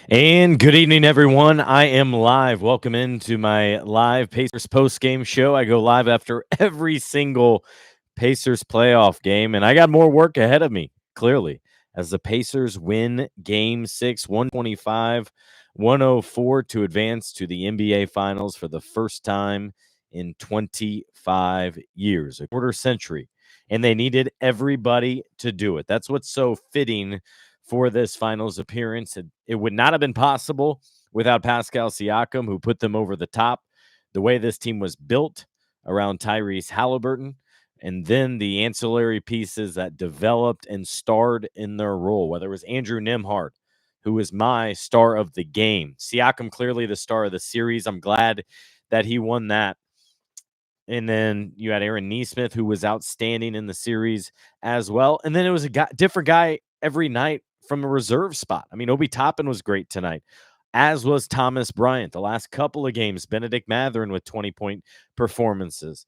And good evening, everyone. I am live. Welcome into my live Pacers post-game show. I go live after every single Pacers playoff game, and I got more work ahead of me, clearly, as the Pacers win Game 6, 125-104 to advance to the NBA Finals for the first time in 25 years, a quarter century. And they needed everybody to do it. That's what's so fitting for this finals appearance. It would not have been possible without Pascal Siakam, who put them over the top. The way this team was built around Tyrese Halliburton, and then the ancillary pieces that developed and starred in their role, whether it was Andrew Nembhard, who was my star of the game. Siakam, clearly the star of the series. I'm glad that he won that. And then you had Aaron Nesmith, who was outstanding in the series as well. And then it was a different guy every night from a reserve spot. I mean, Obi Toppin was great tonight, as was Thomas Bryant. The last couple of games, Benedict Mathurin with 20-point performances.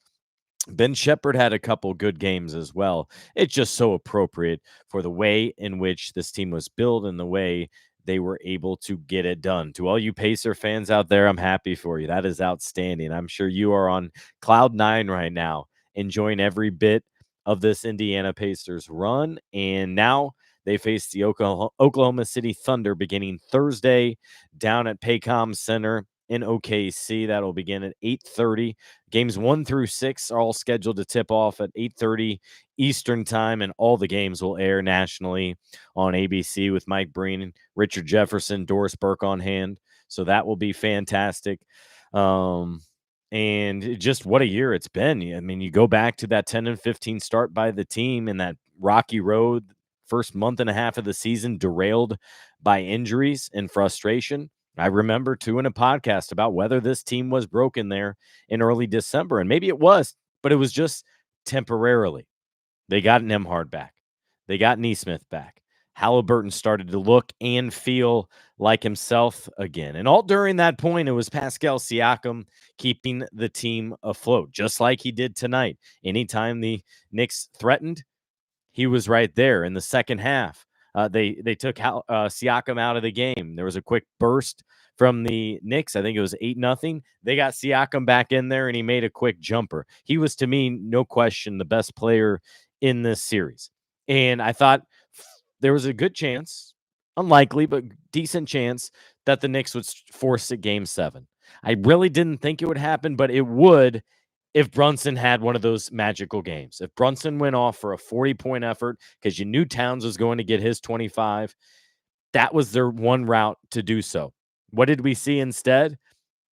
Ben Shepherd had a couple good games as well. It's just so appropriate for the way in which this team was built and the way they were able to get it done. To all you Pacer fans out there, I'm happy for you. That is outstanding. I'm sure you are on cloud nine right now, enjoying every bit of this Indiana Pacers run. And now they face the Oklahoma City Thunder beginning Thursday down at Paycom Center in OKC. That'll begin at 8:30. Games 1 through 6 are all scheduled to tip off at 8:30 Eastern time, and all the games will air nationally on ABC with Mike Breen, Richard Jefferson, Doris Burke on hand. So that will be fantastic. And just what a year it's been. I mean, you go back to that 10-15 start by the team in that rocky road, first month and a half of the season derailed by injuries and frustration. I remember doing a podcast about whether this team was broken there in early December, and maybe it was, but it was just temporarily. They got Nembhard back. They got Nesmith back. Halliburton started to look and feel like himself again. And all during that point, it was Pascal Siakam keeping the team afloat, just like he did tonight. Anytime the Knicks threatened, he was right there in the second half. They took Siakam out of the game. There was a quick burst from the Knicks. I think it was 8-0. They got Siakam back in there, and he made a quick jumper. He was, to me, no question, the best player in this series. And I thought there was a good chance, unlikely, but decent chance, that the Knicks would force a Game 7. I really didn't think it would happen, but it would if Brunson had one of those magical games. If Brunson went off for a 40-point effort because you knew Towns was going to get his 25, that was their one route to do so. What did we see instead?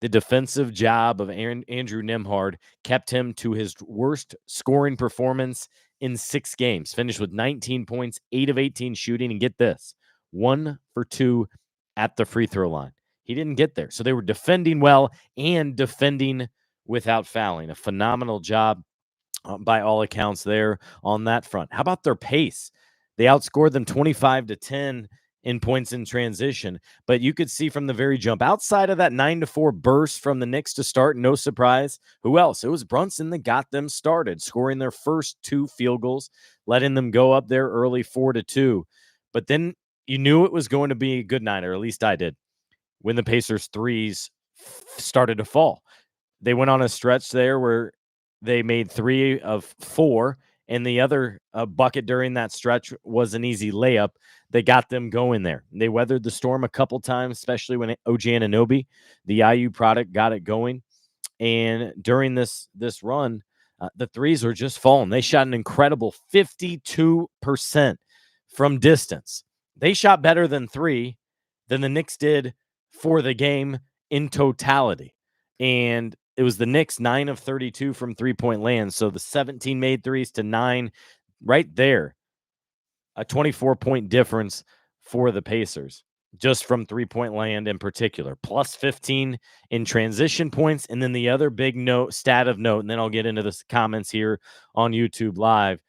The defensive job of Andrew Nembhard kept him to his worst scoring performance in 6 games. Finished with 19 points, 8 of 18 shooting, and get this, 1 for 2 at the free throw line. He didn't get there. So they were defending well and defending without fouling. A phenomenal job by all accounts there on that front. How about their pace? They outscored them 25-10 in points in transition, but you could see from the very jump, outside of that 9-4 burst from the Knicks to start, no surprise. Who else? It was Brunson that got them started, scoring their first 2 field goals, letting them go up there early 4-2. But then you knew it was going to be a good night, or at least I did, when the Pacers threes started to fall. They went on a stretch there where they made 3 of 4, and the other bucket during that stretch was an easy layup. They got them going there. They weathered the storm a couple times, especially when OG Anunoby, the IU product, got it going. And during this run, the threes were just falling. They shot an incredible 52% from distance. They shot better than 3 than the Knicks did for the game in totality. And it was the Knicks 9 of 32 from three-point land. So the 17 made threes to 9 right there. A 24-point difference for the Pacers just from three-point land in particular. Plus 15 in transition points. And then the other big stat of note, and then I'll get into the comments here on YouTube Live,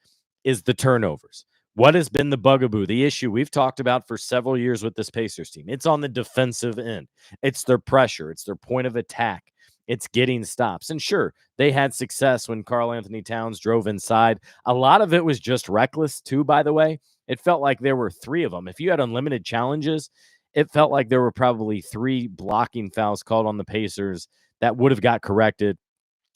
is the turnovers. What has been the bugaboo, the issue we've talked about for several years with this Pacers team? It's on the defensive end. It's their pressure. It's their point of attack. It's getting stops. And sure, they had success when Karl-Anthony Towns drove inside. A lot of it was just reckless too, by the way. It felt like there were 3 of them. If you had unlimited challenges it felt like there were probably 3 blocking fouls called on the Pacers that would have got corrected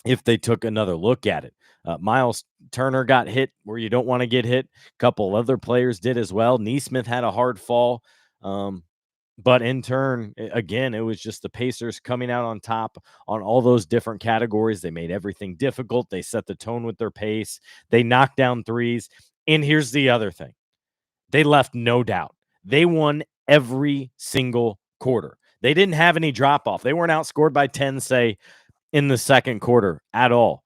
if they took another look at it. Miles Turner got hit where you don't want to get hit. A couple other players did as well. Neesmith had a hard fall. But in turn, again, it was just the Pacers coming out on top on all those different categories. They made everything difficult. They set the tone with their pace. They knocked down threes. And here's the other thing. They left no doubt. They won every single quarter. They didn't have any drop off. They weren't outscored by 10, say, in the second quarter at all.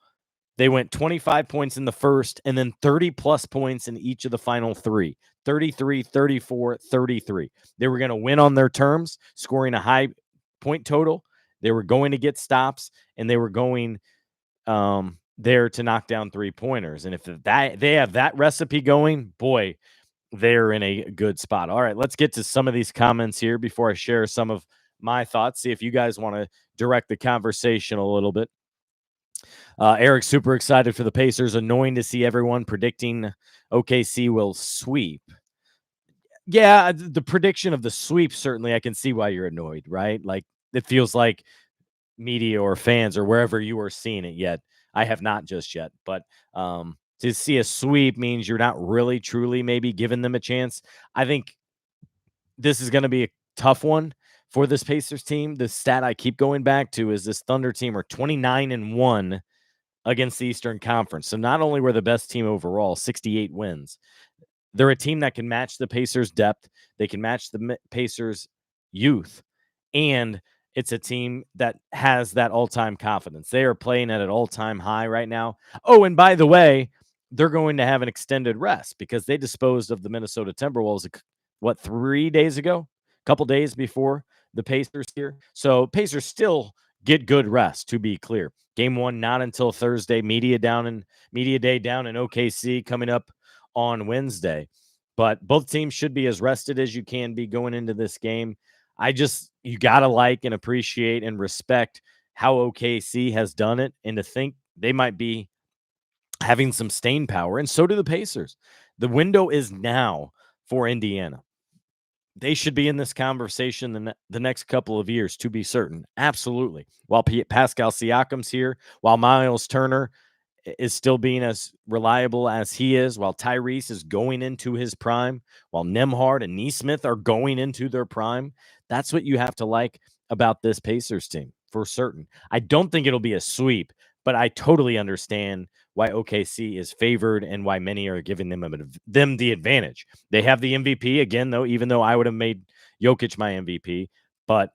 They went 25 points in the first and then 30-plus points in each of the final 3. 33, 34, 33. They were going to win on their terms, scoring a high point total. They were going to get stops, and they were going there to knock down three-pointers. And if they have that recipe going, boy, they're in a good spot. All right, let's get to some of these comments here before I share some of my thoughts. See if you guys want to direct the conversation a little bit. Eric's super excited for the Pacers. Annoying to see everyone predicting OKC will sweep. Yeah, the prediction of the sweep, certainly I can see why you're annoyed, right? Like, it feels like media or fans or wherever you are seeing it yet. I have not just yet, but to see a sweep means you're not really truly maybe giving them a chance. I think this is going to be a tough one for this Pacers team. The stat I keep going back to is this Thunder team are 29-1 against the Eastern Conference. So not only were the best team overall, 68 wins, they're a team that can match the Pacers' depth. They can match the Pacers' youth. And it's a team that has that all-time confidence. They are playing at an all-time high right now. Oh, and by the way, they're going to have an extended rest because they disposed of the Minnesota Timberwolves, 3 days ago? A couple days before the Pacers here. So Pacers still get good rest, to be clear. Game 1 not until Thursday. Media day down in OKC coming up on Wednesday. But both teams should be as rested as you can be going into this game. You got to like and appreciate and respect how OKC has done it, and to think they might be having some staying power, and so do the Pacers. The window is now for Indiana. They should be in this conversation the next couple of years, to be certain. Absolutely. While Pascal Siakam's here, while Miles Turner is still being as reliable as he is, while Tyrese is going into his prime, while Nembhard and Neesmith are going into their prime, that's what you have to like about this Pacers team, for certain. I don't think it'll be a sweep, but I totally understand why OKC is favored and why many are giving them the advantage. They have the MVP again, though, even though I would have made Jokic my MVP, but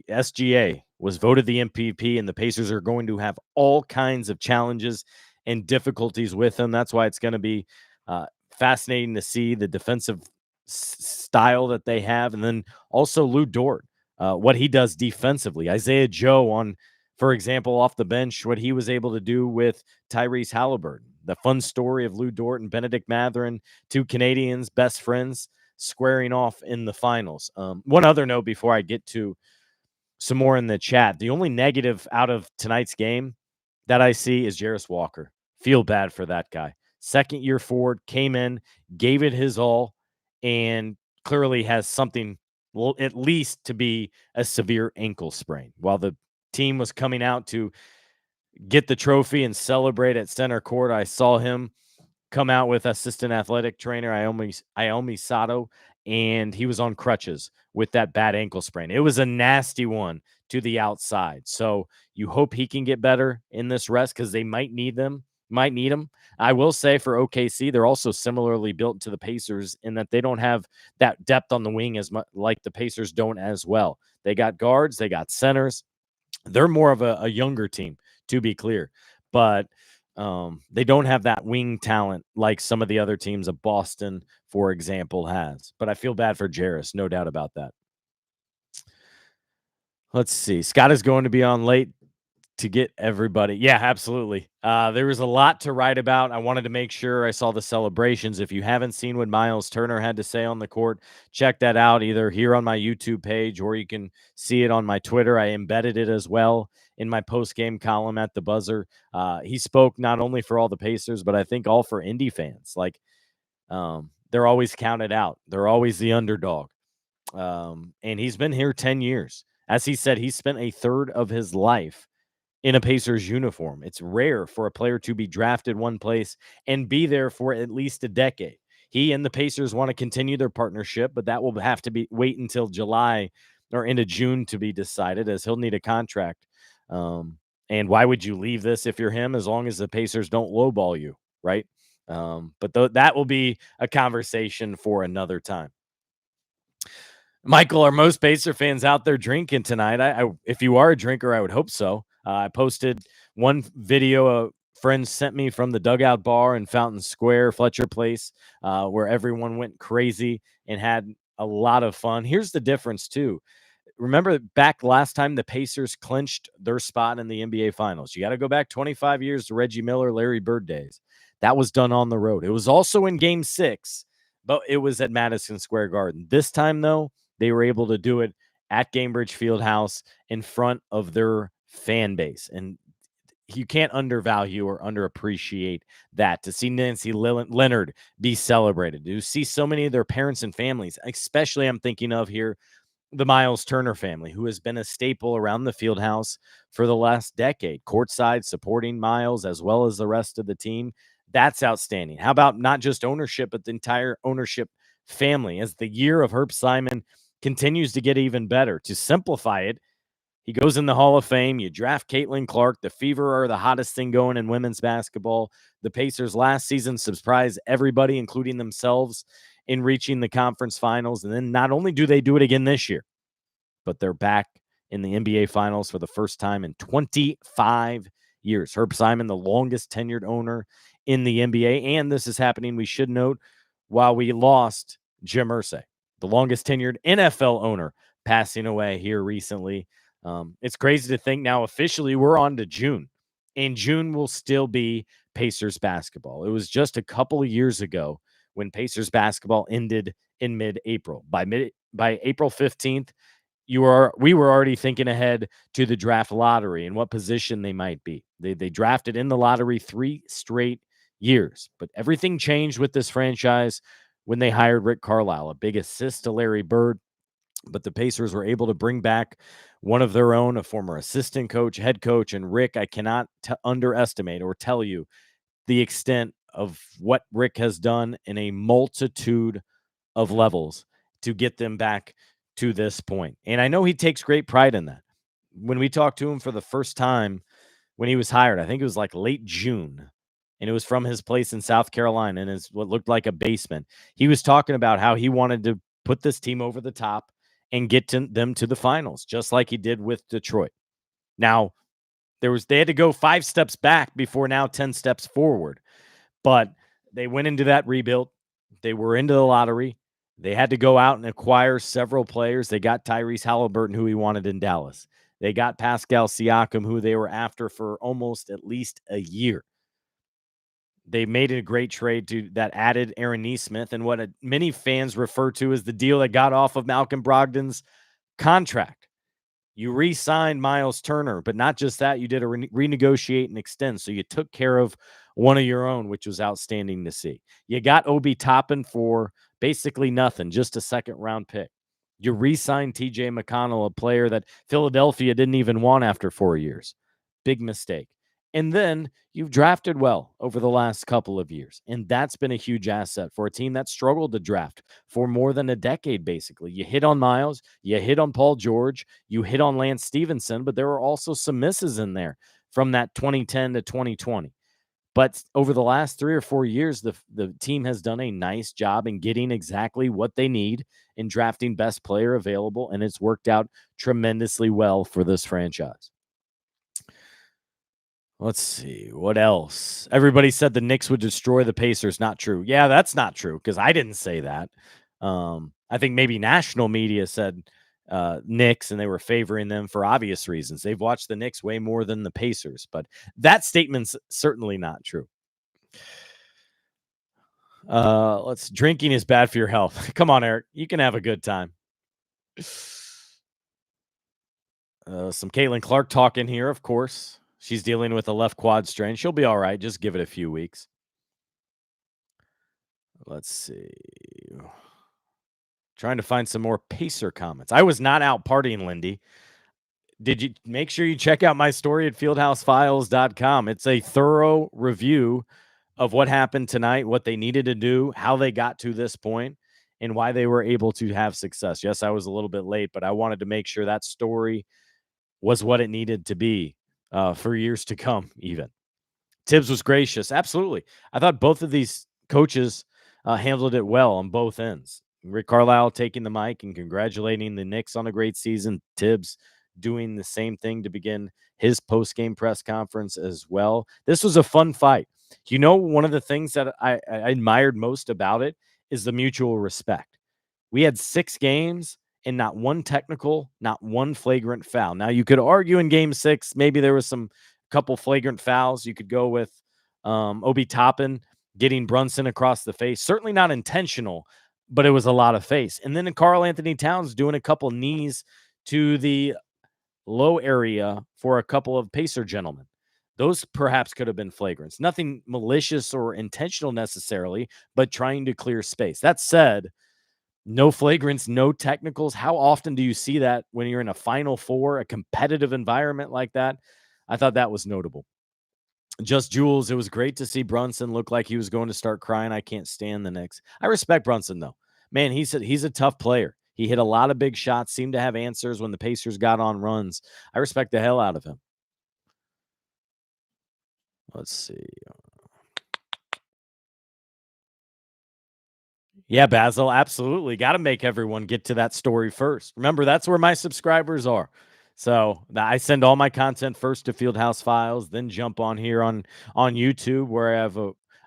SGA was voted the MVP, and the Pacers are going to have all kinds of challenges and difficulties with him. That's why it's going to be fascinating to see the defensive style that they have, and then also Lou Dort, what he does defensively. Isaiah Joe for example, off the bench, what he was able to do with Tyrese Halliburton. The fun story of Lou Dort and Benedict Mathurin, 2 Canadians, best friends, squaring off in the finals. One other note before I get to some more in the chat. The only negative out of tonight's game that I see is Jarris Walker. Feel bad for that guy. Second-year forward, came in, gave it his all, and clearly has something, well, at least to be a severe ankle sprain. While the team was coming out to get the trophy and celebrate at center court, I saw him come out with assistant athletic trainer Iomi Sato, and he was on crutches with that bad ankle sprain. It was a nasty one to the outside. So you hope he can get better in this rest because they might need him. I will say for OKC, they're also similarly built to the Pacers in that they don't have that depth on the wing as much like the Pacers don't as well. They got guards, they got centers. They're more of a younger team, to be clear, but they don't have that wing talent like some of the other teams of Boston, for example, has. But I feel bad for Jarris, no doubt about that. Let's see. Scott is going to be on late to get everybody. Yeah, absolutely. There was a lot to write about. I wanted to make sure I saw the celebrations. If you haven't seen what Miles Turner had to say on the court, check that out either here on my YouTube page or you can see it on my Twitter. I embedded it as well in my post-game column at the buzzer. He spoke not only for all the Pacers, but I think all for Indy fans. Like, they're always counted out. They're always the underdog. And he's been here 10 years. As he said, he spent a third of his life in a Pacers uniform. It's rare for a player to be drafted one place and be there for at least a decade. He and the Pacers want to continue their partnership, but that will have to be wait until July or into June to be decided, as he'll need a contract. And why would you leave this if you're him, as long as the Pacers don't lowball you, right? But that will be a conversation for another time. Michael, are most Pacer fans out there drinking tonight? If you are a drinker, I would hope so. I posted one video a friend sent me from the Dugout Bar in Fountain Square, Fletcher Place, where everyone went crazy and had a lot of fun. Here's the difference, too. Remember back last time the Pacers clinched their spot in the NBA Finals. You got to go back 25 years to Reggie Miller, Larry Bird days. That was done on the road. It was also in Game 6, but it was at Madison Square Garden. This time, though, they were able to do it at Gainbridge Fieldhouse in front of their fan base. And you can't undervalue or underappreciate that. To see Nancy Leonard be celebrated, to see so many of their parents and families, especially I'm thinking of here the Miles Turner family, who has been a staple around the field house for the last decade, courtside supporting Miles as well as the rest of the team. That's outstanding. How about not just ownership, but the entire ownership family? As the year of Herb Simon continues to get even better, to simplify it, he goes in the Hall of Fame. You draft Caitlin Clark. The Fever are the hottest thing going in women's basketball. The Pacers last season surprised everybody, including themselves, in reaching the conference finals. And then not only do they do it again this year, but they're back in the NBA Finals for the first time in 25 years. Herb Simon, the longest tenured owner in the NBA. And this is happening, we should note, while we lost Jim Irsay, the longest tenured NFL owner, passing away here recently. It's crazy to think now officially we're on to June. And June will still be Pacers basketball. It was just a couple of years ago when Pacers basketball ended in mid-April. By April 15th, we were already thinking ahead to the draft lottery and what position they might be. They drafted in the lottery 3 straight years, but everything changed with this franchise when they hired Rick Carlisle, a big assist to Larry Bird. But the Pacers were able to bring back one of their own, a former assistant coach, head coach, and Rick, I cannot underestimate or tell you the extent of what Rick has done in a multitude of levels to get them back to this point. And I know he takes great pride in that. When we talked to him for the first time when he was hired, I think it was like late June, and it was from his place in South Carolina, and it's what looked like a basement. He was talking about how he wanted to put this team over the top and get them to the finals, just like he did with Detroit. Now, they had to go 5 steps back before now 10 steps forward. But they went into that rebuild. They were into the lottery. They had to go out and acquire several players. They got Tyrese Halliburton, who he wanted in Dallas. They got Pascal Siakam, who they were after for almost at least a year. They made a great trade that added Aaron Nesmith and what many fans refer to as the deal that got off of Malcolm Brogdon's contract. You re-signed Miles Turner, but not just that. You did a renegotiate and extend. So you took care of one of your own, which was outstanding to see. You got Obi Toppin for basically nothing, just a second-round pick. You re-signed TJ McConnell, a player that Philadelphia didn't even want after 4 years. Big mistake. And then you've drafted well over the last couple of years. And that's been a huge asset for a team that struggled to draft for more than a decade, basically. You hit on Miles, you hit on Paul George, you hit on Lance Stevenson, but there were also some misses in there from that 2010 to 2020. But over the last 3 or 4 years, the team has done a nice job in getting exactly what they need in drafting best player available, and it's worked out tremendously well for this franchise. Let's see. What else? Everybody said the Knicks would destroy the Pacers. Not true. Yeah, that's not true because I didn't say that. I think maybe national media said Knicks, and they were favoring them for obvious reasons. They've watched the Knicks way more than the Pacers, but that statement's certainly not true. Drinking is bad for your health. Come on, Eric. You can have a good time. Some Caitlin Clark talking here, of course. She's dealing with a left quad strain. She'll be all right. Just give it a few weeks. Let's see. Trying to find some more Pacer comments. I was not out partying, Lindy. Did you make sure you check out my story at fieldhousefiles.com? It's a thorough review of what happened tonight, what they needed to do, how they got to this point, and why they were able to have success. Yes, I was a little bit late, but I wanted to make sure that story was what it needed to be for years to come, even. Tibbs was gracious. Absolutely. I thought both of these coaches handled it well on both ends. Rick Carlisle taking the mic and congratulating the Knicks on a great season. Tibbs doing the same thing to begin his post-game press conference as well. This was a fun fight. You know, one of the things that I admired most about it is the mutual respect. We had 6 games and not one technical, not one flagrant foul. Now, you could argue in game 6, maybe there was some couple flagrant fouls. You could go with Obi Toppin getting Brunson across the face. Certainly not intentional, but it was a lot of face. And then Karl-Anthony Towns doing a couple knees to the low area for a couple of Pacer gentlemen. Those perhaps could have been flagrants. Nothing malicious or intentional necessarily, but trying to clear space. That said, no flagrants, no technicals. How often do you see that when you're in a Final Four, a competitive environment like that? I thought that was notable. Just Jules, it was great to see Brunson look like he was going to start crying. I can't stand the Knicks. I respect Brunson, though. Man, he's a tough player. He hit a lot of big shots, seemed to have answers when the Pacers got on runs. I respect the hell out of him. Let's see. Yeah, Basil, absolutely. Got to make everyone get to that story first. Remember, that's where my subscribers are. So I send all my content first to Fieldhouse Files, then jump on here on YouTube, where I have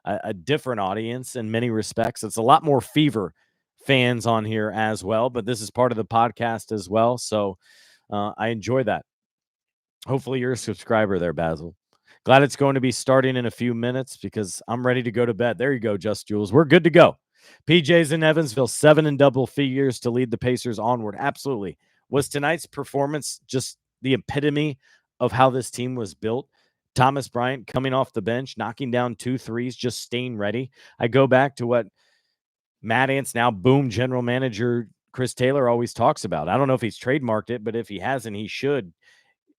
a different audience in many respects. It's a lot more Fever fans on here as well, but this is part of the podcast as well. So I enjoy that. Hopefully you're a subscriber there, Basil. Glad it's going to be starting in a few minutes because I'm ready to go to bed. There you go, Just Jules. We're good to go. PJ's in Evansville, 7 in double figures to lead the Pacers onward. Absolutely. Was tonight's performance just the epitome of how this team was built? Thomas Bryant coming off the bench, knocking down 2 threes, just staying ready. I go back to what Matt Ants, now Boom general manager Chris Taylor, always talks about. I don't know if he's trademarked it, but if he hasn't, he should.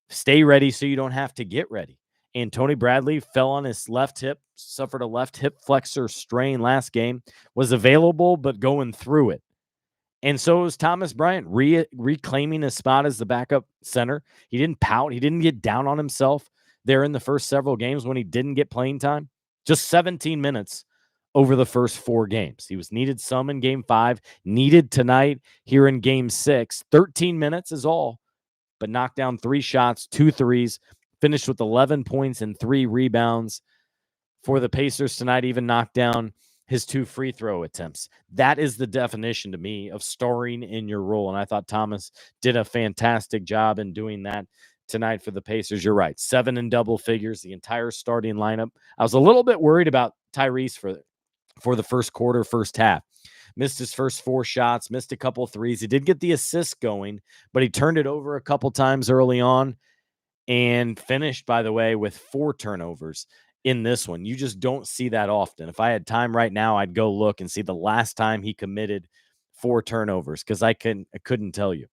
Stay ready so you don't have to get ready. And Tony Bradley fell on his left hip, suffered a left hip flexor strain last game, was available but going through it. And so was Thomas Bryant reclaiming his spot as the backup center. He didn't pout. He didn't get down on himself there in the first several games when he didn't get playing time. Just 17 minutes over the first 4 games. He was needed some in game 5, needed tonight here in game 6. 13 minutes is all, but knocked down 3 shots, 2 threes, finished with 11 points and 3 rebounds for the Pacers tonight, even knocked down his 2 free throw attempts. That is the definition to me of starring in your role. And I thought Thomas did a fantastic job in doing that tonight for the Pacers. You're right. 7 in double figures, the entire starting lineup. I was a little bit worried about Tyrese for the first quarter, first half. Missed his first 4 shots, missed a couple threes. He did get the assist going, but he turned it over a couple times early on and finished, by the way, with 4 turnovers in this one. You just don't see that often. If I had time right now, I'd go look and see the last time he committed 4 turnovers because I couldn't tell you.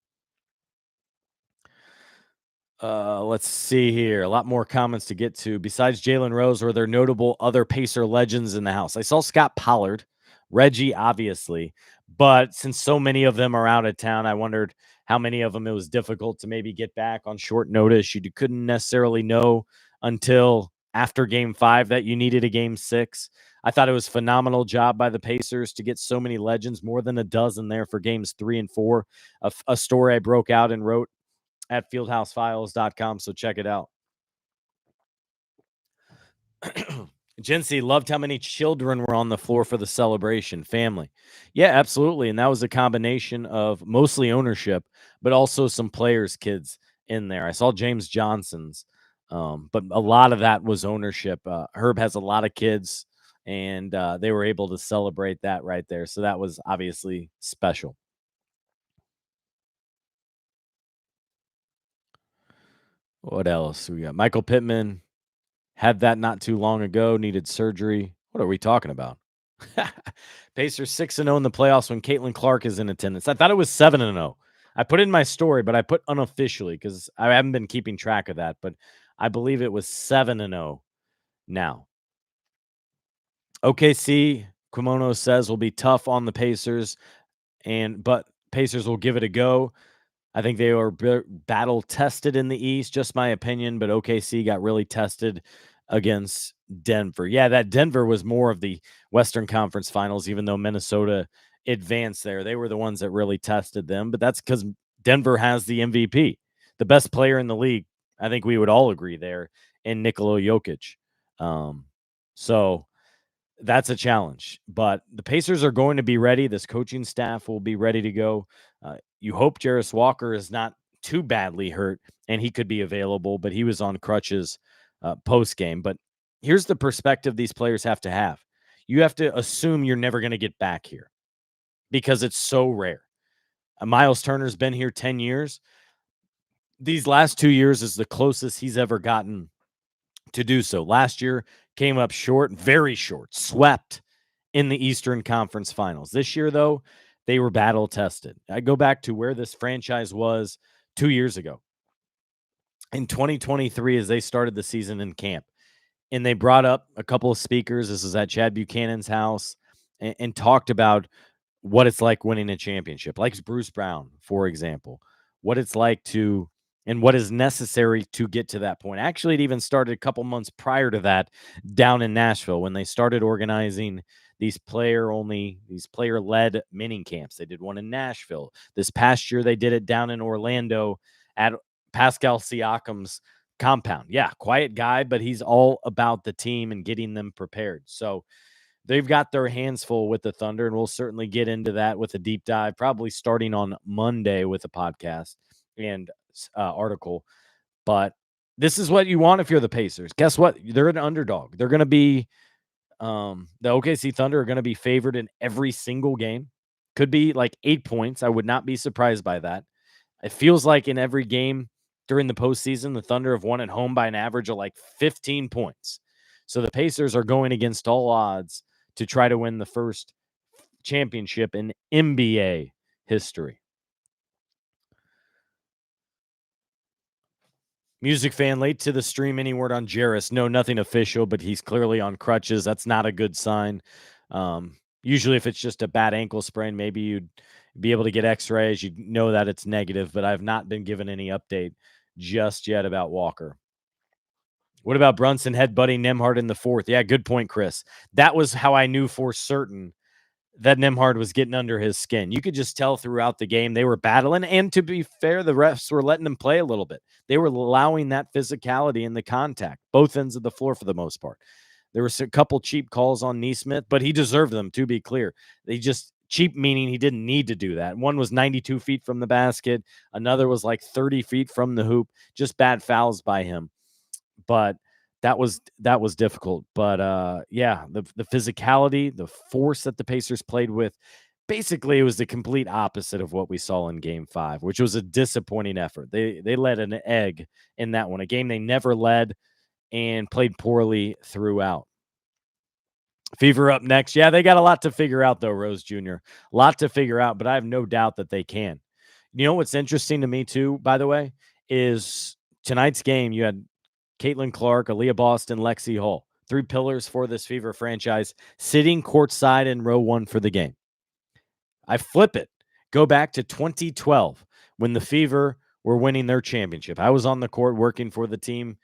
Let's see here. A lot more comments to get to. Besides Jalen Rose, were there notable other Pacer legends in the house? I saw Scott Pollard, Reggie, obviously, but since so many of them are out of town, I wondered how many of them it was difficult to maybe get back on short notice. You couldn't necessarily know until after game 5 that you needed a game 6. I thought it was a phenomenal job by the Pacers to get so many legends, more than a dozen there for games 3 and 4. A story I broke out and wrote at fieldhousefiles.com, so check it out. Jinsey loved how many children were on the floor for the celebration. Family. Yeah, absolutely. And that was a combination of mostly ownership, but also some players' kids in there. I saw James Johnson's, but a lot of that was ownership. Herb has a lot of kids, and they were able to celebrate that right there. So that was obviously special. What else? We got Michael Pittman. Had that not too long ago, needed surgery. What are we talking about? Pacers 6-0 in the playoffs when Caitlin Clark is in attendance. I thought it was 7-0. I put it in my story, but I put unofficially because I haven't been keeping track of that. But I believe it was 7-0 now. OKC, Kimono says, will be tough on the Pacers, but Pacers will give it a go. I think they were battle tested in the East, just my opinion, but OKC got really tested against Denver. Yeah, that Denver was more of the Western Conference Finals, even though Minnesota advanced there. They were the ones that really tested them, but that's because Denver has the MVP, the best player in the league. I think we would all agree there, in Nikola Jokic. So that's a challenge, but the Pacers are going to be ready. This coaching staff will be ready to go. You hope Jarris Walker is not too badly hurt and he could be available, but he was on crutches post game. But here's the perspective these players have to have. You have to assume you're never going to get back here because it's so rare. Miles Turner's been here 10 years. These last 2 years is the closest he's ever gotten to do so. Last year came up short, very short, swept in the Eastern Conference Finals. This year, though, they were battle tested. I go back to where this franchise was 2 years ago. In 2023, as they started the season in camp, and they brought up a couple of speakers. This is at Chad Buchanan's house, and talked about what it's like winning a championship, like Bruce Brown, for example, what it's like to and what is necessary to get to that point. Actually, it even started a couple months prior to that down in Nashville when they started organizing these player-led mini camps. They did one in Nashville. This past year, they did it down in Orlando at Pascal Siakam's compound. Yeah, quiet guy, but he's all about the team and getting them prepared. So they've got their hands full with the Thunder, and we'll certainly get into that with a deep dive, probably starting on Monday with a podcast and article. But this is what you want if you're the Pacers. Guess what? They're an underdog. They're going to be the OKC Thunder are going to be favored in every single game. Could be like 8 points. I would not be surprised by that. It feels like in every game during the postseason, the Thunder have won at home by an average of like 15 points. So the Pacers are going against all odds to try to win the first championship in NBA history. Music fan late to the stream. Any word on Jarris? No, nothing official, but he's clearly on crutches. That's not a good sign. Usually, if it's just a bad ankle sprain, maybe you'd be able to get x-rays. You'd know that it's negative, but I've not been given any update just yet about Walker. What about Brunson headbutting Nembhard in the fourth? Yeah, good point, Chris. That was how I knew for certain that Nembhard was getting under his skin. You could just tell throughout the game they were battling. And to be fair, the refs were letting them play a little bit. They were allowing that physicality in the contact, both ends of the floor for the most part. There was a couple cheap calls on Nesmith, but he deserved them, to be clear. They just cheap, meaning he didn't need to do that. One was 92 feet from the basket. Another was like 30 feet from the hoop. Just bad fouls by him. But that was difficult. But yeah, the physicality, the force that the Pacers played with, basically it was the complete opposite of what we saw in game 5, which was a disappointing effort. They led an egg in that one, a game they never led, and played poorly throughout. Fever up next. Yeah, they got a lot to figure out, though, Rose Jr. A lot to figure out, but I have no doubt that they can. You know what's interesting to me, too, by the way, is tonight's game, you had Caitlin Clark, Aaliyah Boston, Lexi Hall, 3 pillars for this Fever franchise, sitting courtside in row 1 for the game. I flip it. Go back to 2012 when the Fever were winning their championship. I was on the court working for the team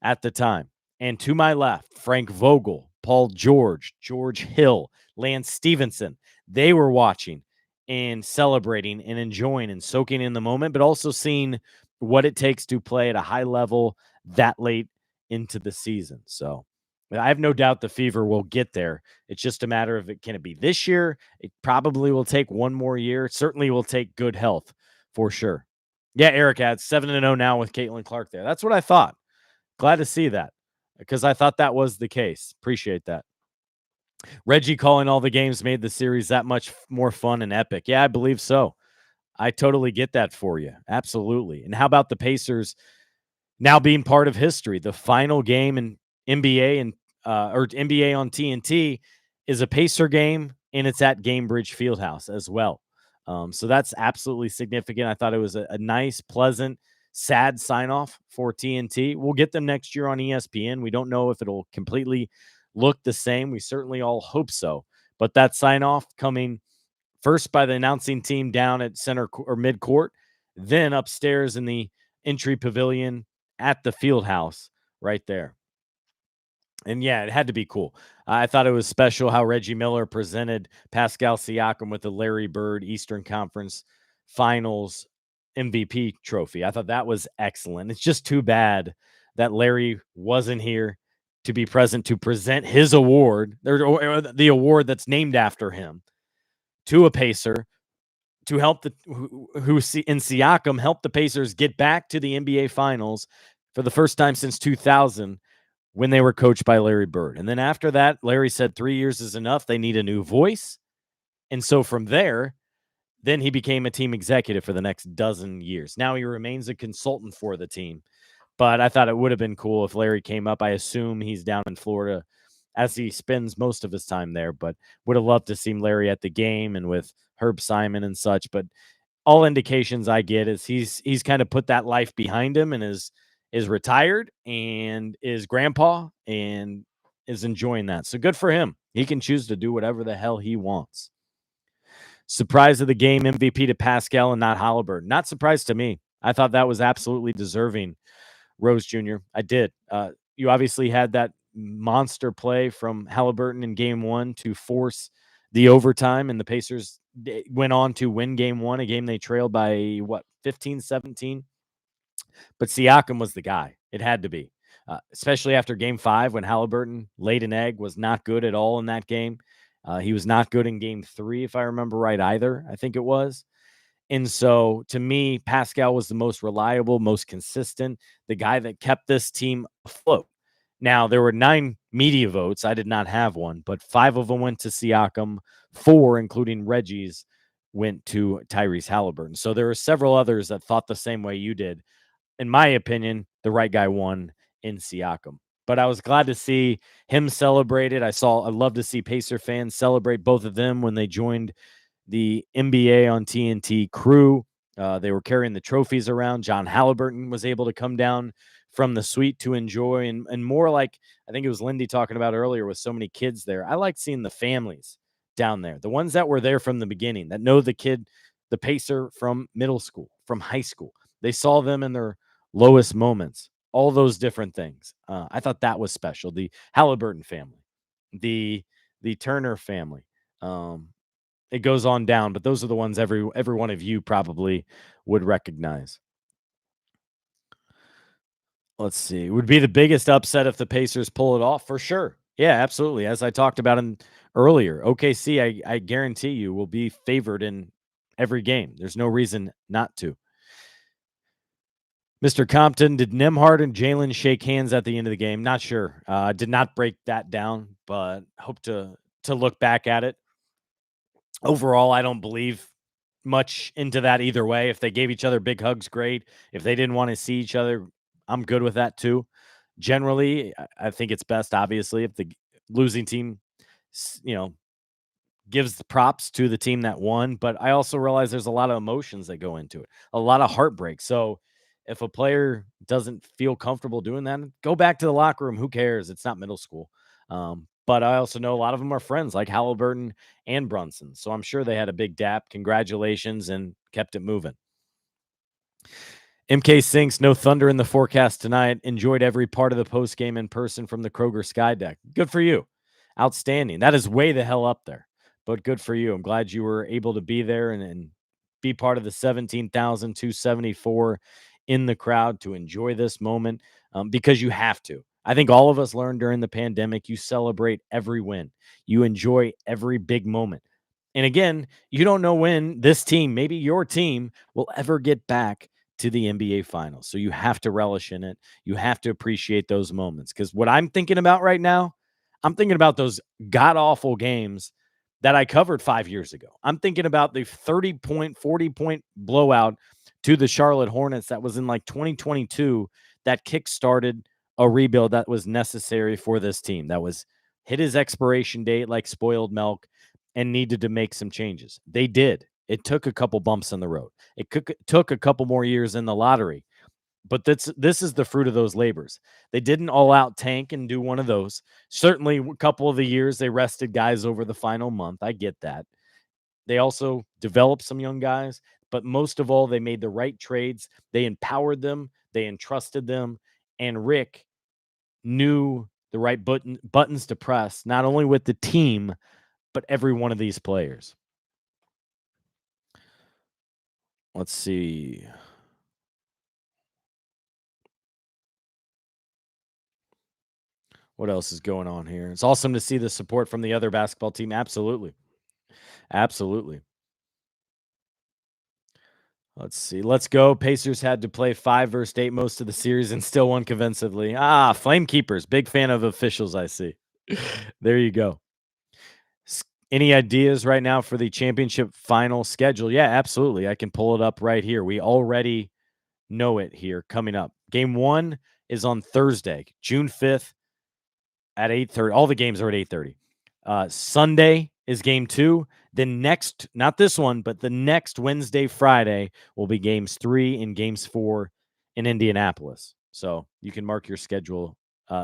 at the time. And to my left, Frank Vogel, Paul George, George Hill, Lance Stevenson. They were watching and celebrating and enjoying and soaking in the moment, but also seeing what it takes to play at a high level that late into the season. So I have no doubt the Fever will get there. It's just a matter of can it be this year? It probably will take one more year. It certainly will take good health for sure. Yeah, Eric adds 7-0 now with Caitlin Clark there. That's what I thought. Glad to see that because I thought that was the case. Appreciate that. Reggie calling all the games made the series that much more fun and epic. Yeah, I believe so. I totally get that for you. Absolutely. And how about the Pacers now being part of history? The final game in NBA or NBA on TNT is a Pacer game, and it's at Gainbridge Fieldhouse as well. So that's absolutely significant. I thought it was a nice, pleasant, sad sign off for TNT. We'll get them next year on ESPN. We don't know if it'll completely look the same. We certainly all hope so. But that sign off coming first by the announcing team down at center or mid court, then upstairs in the entry pavilion at the field house right there. And yeah, it had to be cool. I thought it was special how Reggie Miller presented Pascal Siakam with the Larry Bird Eastern Conference Finals MVP trophy. I thought that was excellent. It's just too bad that Larry wasn't here to be present to present his award, or the award that's named after him, to a Pacer to help the who in Siakam helped the Pacers get back to the NBA Finals for the first time since 2000 when they were coached by Larry Bird. And then after that, Larry said 3 years is enough. They need a new voice. And so from there, then he became a team executive for the next dozen years. Now he remains a consultant for the team. But I thought it would have been cool if Larry came up. I assume he's down in Florida as he spends most of his time there, but would have loved to see Larry at the game and with Herb Simon and such. But all indications I get is he's kind of put that life behind him and is retired and is grandpa and is enjoying that. So good for him. He can choose to do whatever the hell he wants. Surprise of the game MVP to Pascal and not Halliburton. Not surprised to me. I thought that was absolutely deserving, Rose Jr. I did. You obviously had that monster play from Halliburton in game one to force the overtime, and the Pacers went on to win game one, a game they trailed by, 15-17? But Siakam was the guy. It had to be, especially after game five when Halliburton laid an egg, was not good at all in that game. He was not good in game three, if I remember right, either. I think it was. And so to me, Pascal was the most reliable, most consistent, the guy that kept this team afloat. Now, there were 9 media votes. I did not have one, but 5 of them went to Siakam. 4, including Reggie's, went to Tyrese Halliburton. So there were several others that thought the same way you did. In my opinion, the right guy won in Siakam. But I was glad to see him celebrate it. I love to see Pacer fans celebrate both of them when they joined the NBA on TNT crew. They were carrying the trophies around. John Halliburton was able to come down from the suite to enjoy, and more like, I think it was Lindy talking about earlier with so many kids there. I like seeing the families down there, the ones that were there from the beginning, that know the kid, the Pacer from middle school, from high school. They saw them in their lowest moments, all those different things. I thought that was special. The Halliburton family, the Turner family. It goes on down, but those are the ones every one of you probably would recognize. Let's see. Would be the biggest upset if the Pacers pull it off, for sure. Yeah, absolutely. As I talked about earlier, OKC, I guarantee you, will be favored in every game. There's no reason not to. Mr. Compton, did Nembhard and Jalen shake hands at the end of the game? Not sure. Did not break that down, but hope to look back at it. Overall, I don't believe much into that either way. If they gave each other big hugs, great. If they didn't want to see each other, I'm good with that too. Generally, I think it's best, obviously, if the losing team, gives the props to the team that won. But I also realize there's a lot of emotions that go into it, a lot of heartbreak. So if a player doesn't feel comfortable doing that, go back to the locker room. Who cares? It's not middle school. But I also know a lot of them are friends, like Halliburton and Brunson. So I'm sure they had a big dap. Congratulations, and kept it moving. MK Sinks, no thunder in the forecast tonight. Enjoyed every part of the post game in person from the Kroger Sky Deck. Good for you. Outstanding. That is way the hell up there, but good for you. I'm glad you were able to be there and be part of the 17,274 in the crowd to enjoy this moment, because you have to. I think all of us learned during the pandemic, you celebrate every win. You enjoy every big moment. And again, you don't know when this team, maybe your team, will ever get back to the NBA Finals. So you have to relish in it. You have to appreciate those moments. Because what I'm thinking about right now, I'm thinking about those god-awful games that I covered 5 years ago. I'm thinking about the 30-point, 40-point blowout to the Charlotte Hornets that was in like 2022 that kickstarted a rebuild that was necessary for this team. That was hit his expiration date like spoiled milk, and needed to make some changes. They did. It took a couple bumps in the road. It took a couple more years in the lottery, but this is the fruit of those labors. They didn't all out tank and do one of those. Certainly, a couple of the years they rested guys over the final month. I get that. They also developed some young guys, but most of all, they made the right trades. They empowered them, they entrusted them, and Rick knew the right buttons to press, not only with the team, but every one of these players. Let's see. What else is going on here? It's awesome to see the support from the other basketball team. Absolutely. Absolutely. Let's see. Let's go. Pacers had to play 5 versus 8 most of the series and still won convincingly. Flame Keepers. Big fan of officials, I see. There you go. Any ideas right now for the championship final schedule? Yeah, absolutely. I can pull it up right here. We already know it here coming up. Game 1 is on Thursday, June 5th at 8:30. All the games are at 8:30. Sunday is game 2. Then next, not this one, but the next Wednesday, Friday will be games 3 and games 4 in Indianapolis. So you can mark your schedule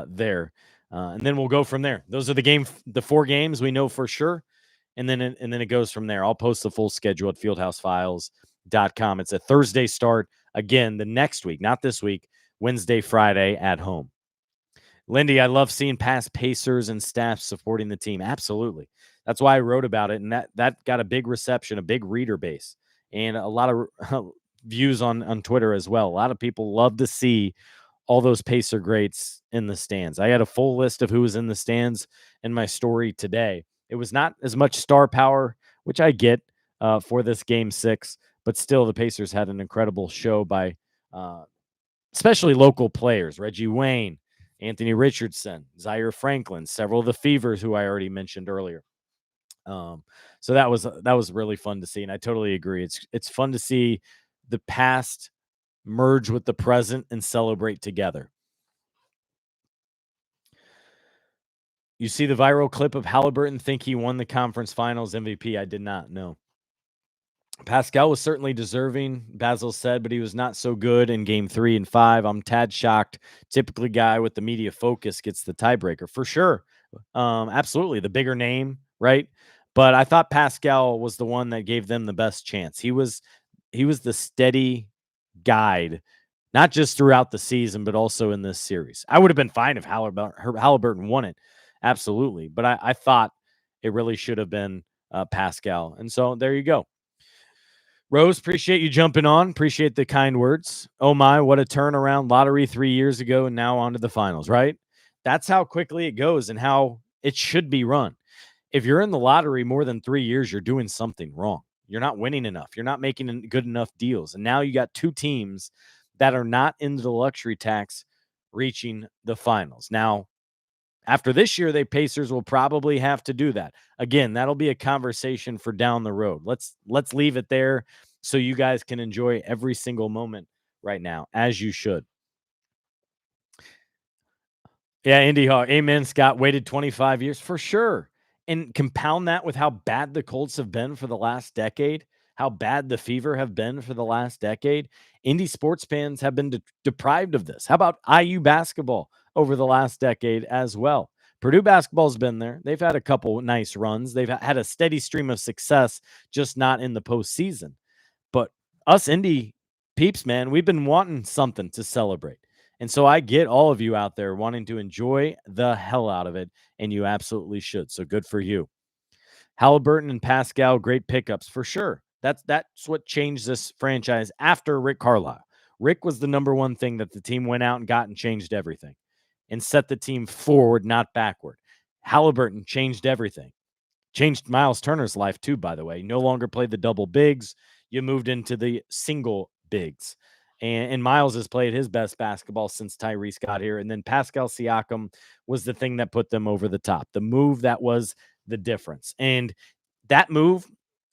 there, and then we'll go from there. Those are the 4 games we know for sure, and then it goes from there. I'll post the full schedule at fieldhousefiles.com. It's a Thursday start again the next week, not this week. Wednesday, Friday at home. Lindy, I love seeing past Pacers and staff supporting the team. Absolutely. That's why I wrote about it. And that got a big reception, a big reader base, and a lot of views on Twitter as well. A lot of people love to see all those Pacer greats in the stands. I had a full list of who was in the stands in my story today. It was not as much star power, which I get for this game 6, but still the Pacers had an incredible show by especially local players. Reggie Wayne, Anthony Richardson, Zaire Franklin, several of the Fevers who I already mentioned earlier. So that was really fun to see, and I totally agree. It's fun to see the past merge with the present and celebrate together. You see the viral clip of Halliburton think he won the conference finals MVP. I did not know. Pascal was certainly deserving, Basil said, but he was not so good in game 3 and 5. I'm tad shocked. Typically, guy with the media focus gets the tiebreaker for sure. Absolutely, the bigger name, right? But I thought Pascal was the one that gave them the best chance. He was the steady guide, not just throughout the season, but also in this series. I would have been fine if Halliburton won it, absolutely. But I thought it really should have been Pascal, and so there you go. Rose, appreciate you jumping on. Appreciate the kind words. Oh my, what a turnaround. Lottery 3 years ago and now on to the finals, right? That's how quickly it goes and how it should be run. If you're in the lottery more than 3 years, you're doing something wrong. You're not winning enough. You're not making good enough deals. And now you got 2 teams that are not into the luxury tax reaching the finals. Now, after this year, the Pacers will probably have to do that. Again, that'll be a conversation for down the road. Let's leave it there so you guys can enjoy every single moment right now, as you should. Yeah, Indy Hawk. Amen, Scott. Waited 25 years for sure. And compound that with how bad the Colts have been for the last decade, how bad the Fever have been for the last decade. Indy sports fans have been deprived of this. How about IU basketball over the last decade as well? Purdue basketball's been there. They've had a couple nice runs. They've had a steady stream of success, just not in the postseason. But us Indy peeps, man, we've been wanting something to celebrate. And so I get all of you out there wanting to enjoy the hell out of it, and you absolutely should. So good for you. Halliburton and Pascal, great pickups for sure. That's what changed this franchise after Rick Carlisle. Rick was the number one thing that the team went out and got and changed everything and set the team forward, not backward. Halliburton changed everything. Changed Miles Turner's life too, by the way. You no longer played the double bigs. You moved into the single bigs. And Miles has played his best basketball since Tyrese got here. And then Pascal Siakam was the thing that put them over the top. The move that was the difference. And that move,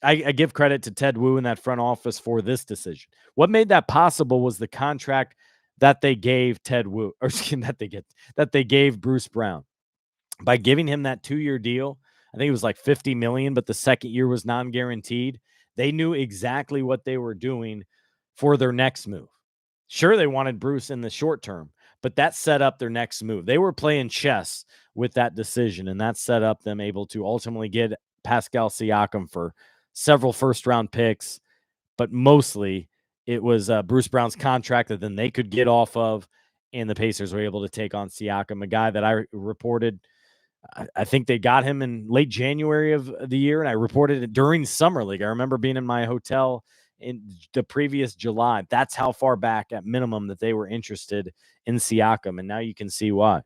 I give credit to Ted Wu in that front office for this decision. What made that possible was the contract that they gave Ted Wu, or that they gave Bruce Brown. by giving him that 2-year deal. I think it was like 50 million, but the second year was non-guaranteed. They knew exactly what they were doing for their next move. Sure, they wanted Bruce in the short term, but that set up their next move. They were playing chess with that decision, and that set up them able to ultimately get Pascal Siakam for several first-round picks, but mostly it was Bruce Brown's contract that then they could get off of, and the Pacers were able to take on Siakam, a guy that I reported I think they got him in late January of the year, and I reported it during Summer League. I remember being in my hotel in the previous July. That's how far back at minimum that they were interested in Siakam, and now you can see why.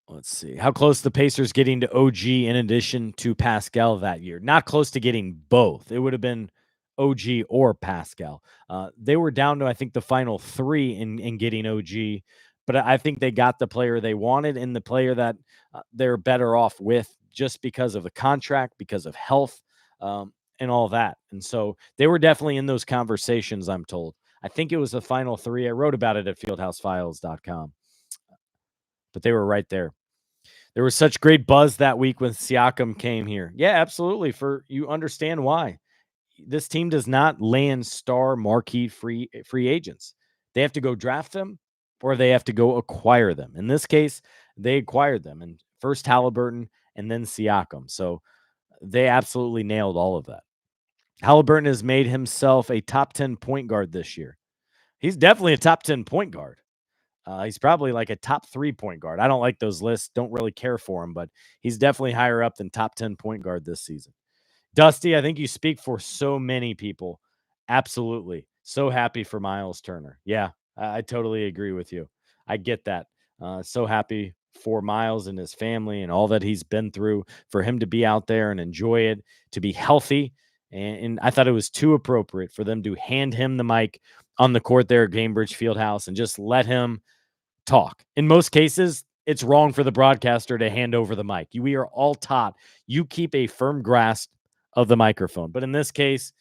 Let's see. How close the Pacers getting to OG in addition to Pascal that year? Not close to getting both. It would have been OG or Pascal. They were down to, I think, the final three in getting OG, but I think they got the player they wanted and the player that they're better off with just because of the contract, because of health, and all that. And so they were definitely in those conversations, I'm told. I think it was the final three. I wrote about it at fieldhousefiles.com, but they were right there. There was such great buzz that week when Siakam came here. Yeah, absolutely. For you understand why. This team does not land star marquee free agents. They have to go draft them or they have to go acquire them. In this case, they acquired them and first Halliburton and then Siakam. So they absolutely nailed all of that. Halliburton has made himself a top 10 point guard this year. He's definitely a top 10 point guard. He's probably like a top 3 point guard. I don't like those lists. Don't really care for him, but he's definitely higher up than top 10 point guard this season. Dusty, I think you speak for so many people. Absolutely. So happy for Miles Turner. Yeah, I totally agree with you. I get that. So happy for Miles and his family and all that he's been through, for him to be out there and enjoy it, to be healthy. And I thought it was too appropriate for them to hand him the mic on the court there at Gainbridge Fieldhouse and just let him talk. In most cases, it's wrong for the broadcaster to hand over the mic. We are all taught you keep a firm grasp of the microphone. But in this case,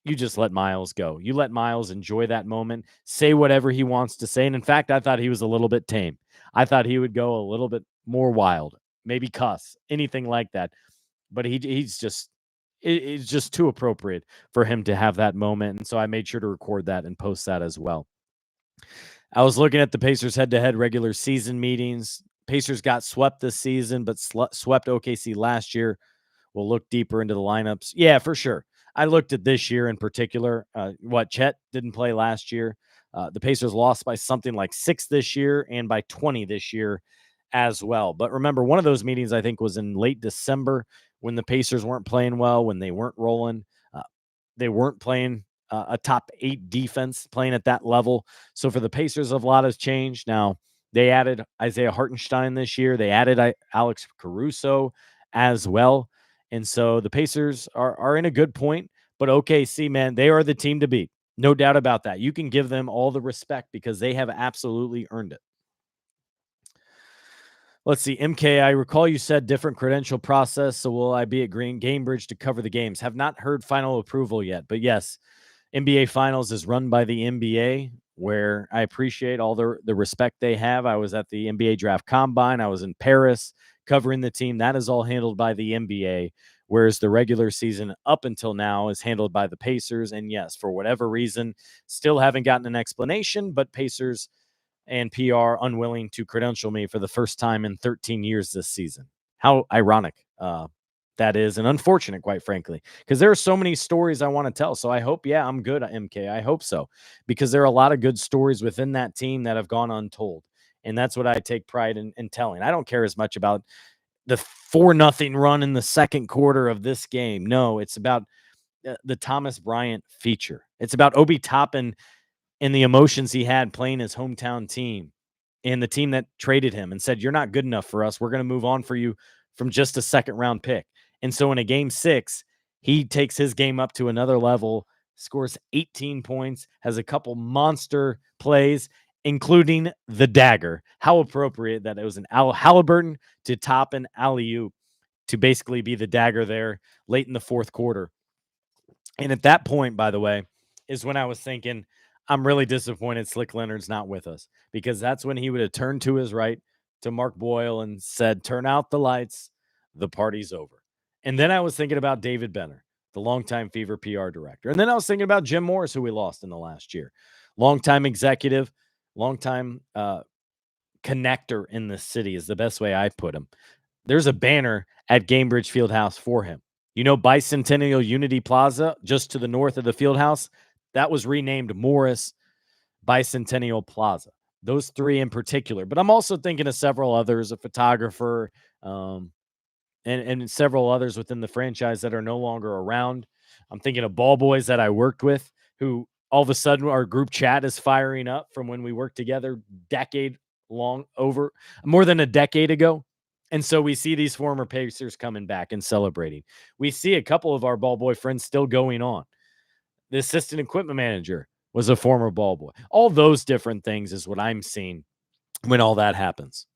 you just let Miles go. You let Miles enjoy that moment, say whatever he wants to say. And in fact, I thought he was a little bit tame. I thought he would go a little bit more wild, maybe cuss, anything like that. But he's just it's just too appropriate for him to have that moment. And so I made sure to record that and post that as well. I was looking at the Pacers head-to-head regular season meetings. Pacers got swept this season, but swept OKC last year. We'll look deeper into the lineups. Yeah, for sure. I looked at this year in particular. Chet didn't play last year. The Pacers lost by something like 6 this year and by 20 this year as well. But remember, one of those meetings I think was in late December when the Pacers weren't playing well, when they weren't rolling. They weren't playing a top 8 defense, playing at that level. So for the Pacers, a lot has changed. Now, they added Isaiah Hartenstein this year. They added Alex Caruso as well. And so the Pacers are in a good point. But OKC, man, they are the team to beat. No doubt about that. You can give them all the respect because they have absolutely earned it. Let's see. MK, I recall you said different credential process. So will I be at Gainbridge to cover the games? Have not heard final approval yet. But yes, NBA Finals is run by the NBA, where I appreciate all the respect they have. I was at the NBA Draft Combine. I was in Paris covering the team. That is all handled by the NBA, whereas the regular season up until now is handled by the Pacers. And yes, for whatever reason, still haven't gotten an explanation, but Pacers and PR unwilling to credential me for the first time in 13 years this season. How ironic that is, and unfortunate, quite frankly, because there are so many stories I want to tell. So I hope, yeah, I'm good at MK. I hope so, because there are a lot of good stories within that team that have gone untold. And that's what I take pride in telling. I don't care as much about the 4-0 run in the second quarter of this game. No, it's about the Thomas Bryant feature. It's about Obi Toppin and the emotions he had playing his hometown team and the team that traded him and said, "You're not good enough for us. We're going to move on for you from just a second round pick." And so in a game 6, he takes his game up to another level, scores 18 points, has a couple monster plays, including the dagger. How appropriate that it was an Halliburton to top an alley-oop to basically be the dagger there late in the fourth quarter. And at that point, by the way, is when I was thinking, I'm really disappointed Slick Leonard's not with us, because that's when he would have turned to his right to Mark Boyle and said, "Turn out the lights. The party's over." And then I was thinking about David Benner, the longtime Fever PR director. And then I was thinking about Jim Morris, who we lost in the last year. Longtime executive, longtime connector in the city is the best way I put him. There's a banner at Gainbridge Fieldhouse for him. You know, Bicentennial Unity Plaza, just to the north of the Fieldhouse, that was renamed Morris Bicentennial Plaza. Those three in particular. But I'm also thinking of several others, a photographer, and several others within the franchise that are no longer around. I'm thinking of ball boys that I worked with, who all of a sudden our group chat is firing up from when we worked together decade long, over more than a decade ago. And so we see these former Pacers coming back and celebrating. We see a couple of our ball boy friends still going on. The assistant equipment manager was a former ball boy. All those different things is what I'm seeing when all that happens.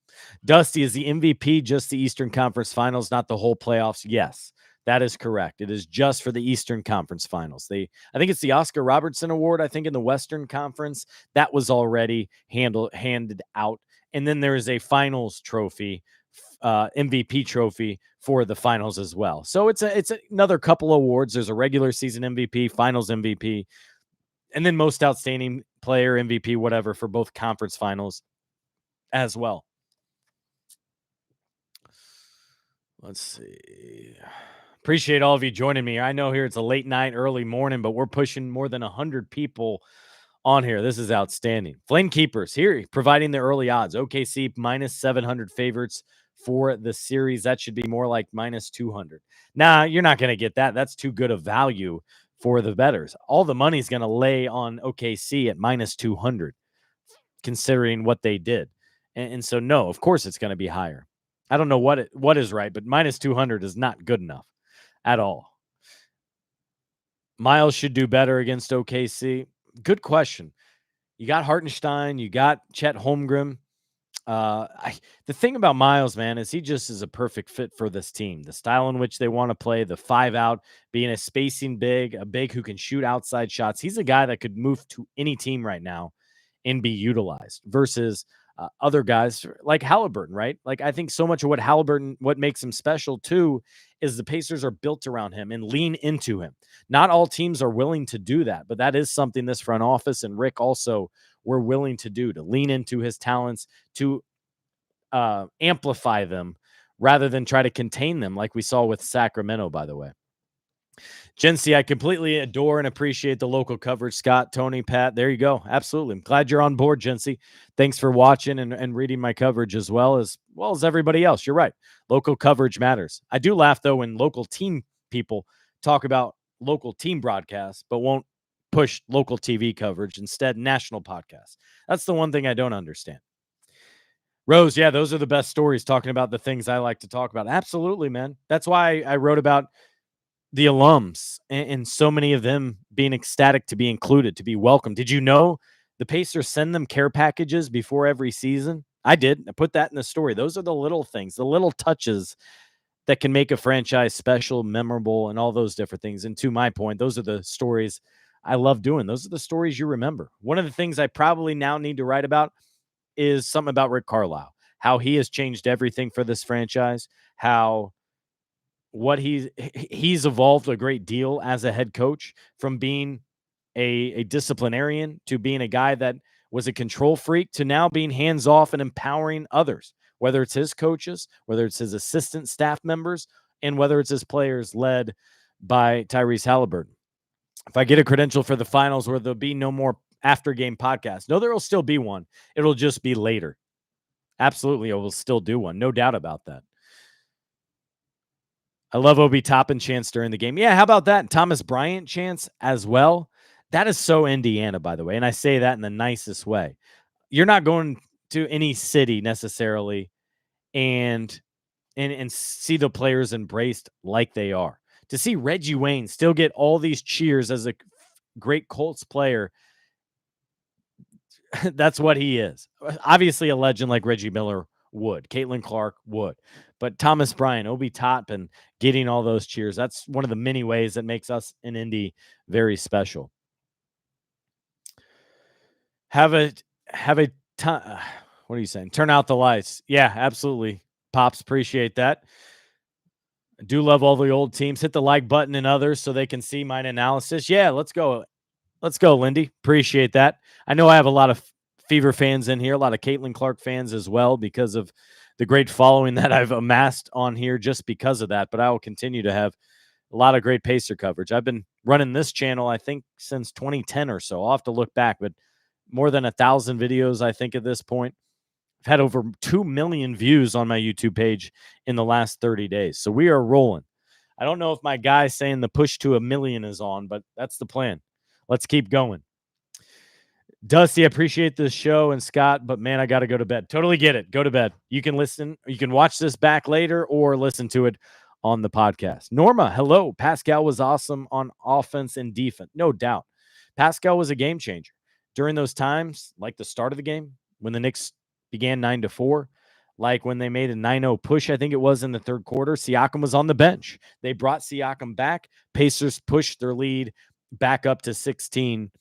Dusty, is the MVP just the Eastern Conference Finals, not the whole playoffs? Yes, that is correct. It is just for the Eastern Conference Finals. I think it's the Oscar Robertson Award. I think in the Western Conference that was already handed out, and then there is a Finals trophy, MVP trophy for the Finals as well. So it's another couple awards. There's a regular season MVP, Finals MVP, and then most outstanding player MVP, whatever, for both conference finals as well. Let's see. Appreciate all of you joining me. I know here it's a late night, early morning, but we're pushing more than 100 people on here. This is outstanding. Flame Keepers here providing the early odds. OKC minus 700 favorites for the series. That should be more like minus 200. Nah, you're not going to get that. That's too good a value for the bettors. All the money's going to lay on OKC at minus 200, considering what they did. And so, no, of course it's going to be higher. I don't know what is right, but minus 200 is not good enough at all. Miles should do better against OKC. Good question. You got Hartenstein, you got Chet Holmgren. The thing about Miles, man, is he just is a perfect fit for this team. The style in which they want to play, the 5 out, being a spacing big, a big who can shoot outside shots. He's a guy that could move to any team right now and be utilized versus other guys like Halliburton, right? Like, I think so much of what makes him special too, is the Pacers are built around him and lean into him. Not all teams are willing to do that, but that is something this front office and Rick also were willing to do, to lean into his talents, to amplify them rather than try to contain them like we saw with Sacramento, by the way. Jency, I completely adore and appreciate the local coverage. Scott, Tony, Pat, there you go. Absolutely. I'm glad you're on board, Jency. Thanks for watching and reading my coverage as well as everybody else. You're right. Local coverage matters. I do laugh, though, when local team people talk about local team broadcasts, but won't push local TV coverage, instead national podcasts. That's the one thing I don't understand. Rose, yeah, those are the best stories, talking about the things I like to talk about. Absolutely, man. That's why I wrote about the alums and so many of them being ecstatic to be included, to be welcome. Did you know the Pacers send them care packages before every season? I did. I put that in the story. Those are the little things, the little touches that can make a franchise special, memorable, and all those different things. And to my point, those are the stories I love doing. Those are the stories you remember. One of the things I probably now need to write about is something about Rick Carlisle, how he has changed everything for this franchise, how he's evolved a great deal as a head coach, from being a disciplinarian to being a guy that was a control freak to now being hands off and empowering others, whether it's his coaches, whether it's his assistant staff members, and whether it's his players led by Tyrese Halliburton. If I get a credential for the finals where there'll be no more after game podcast, no, there will still be one. It'll just be later. Absolutely, I will still do one. No doubt about that. I love Obi Toppin chants during the game. Yeah, how about that? Thomas Bryant chants as well. That is so Indiana, by the way, and I say that in the nicest way. You're not going to any city necessarily and see the players embraced like they are. To see Reggie Wayne still get all these cheers as a great Colts player, that's what he is. Obviously, a legend like Reggie Miller would. Caitlin Clark would. But Thomas Bryant, Obi Toppin getting all those cheers, that's one of the many ways that makes us in Indy very special. Have a have a ton. What are you saying? Turn out the lights. Yeah, absolutely. Pops, appreciate that. I do love all the old teams. Hit the like button and others so they can see my analysis. Yeah, let's go. Let's go, Lindy. Appreciate that. I know I have a lot of Fever fans in here, a lot of Caitlin Clark fans as well, because of the great following that I've amassed on here just because of that. But I will continue to have a lot of great Pacer coverage. I've been running this channel, I think, since 2010 or so. I'll have to look back, but more than 1,000 videos, I think, at this point. I've had over 2 million views on my YouTube page in the last 30 days. So we are rolling. I don't know if my guy saying the push to 1 million is on, but that's the plan. Let's keep going. Dusty, I appreciate this show, and Scott, but man, I got to go to bed. Totally get it. Go to bed. You can listen. You can watch this back later or listen to it on the podcast. Norma, hello. Pascal was awesome on offense and defense. No doubt. Pascal was a game changer. During those times, like the start of the game, when the Knicks began 9-4, like when they made a 9-0 push, I think it was in the third quarter, Siakam was on the bench. They brought Siakam back. Pacers pushed their lead back up to 16,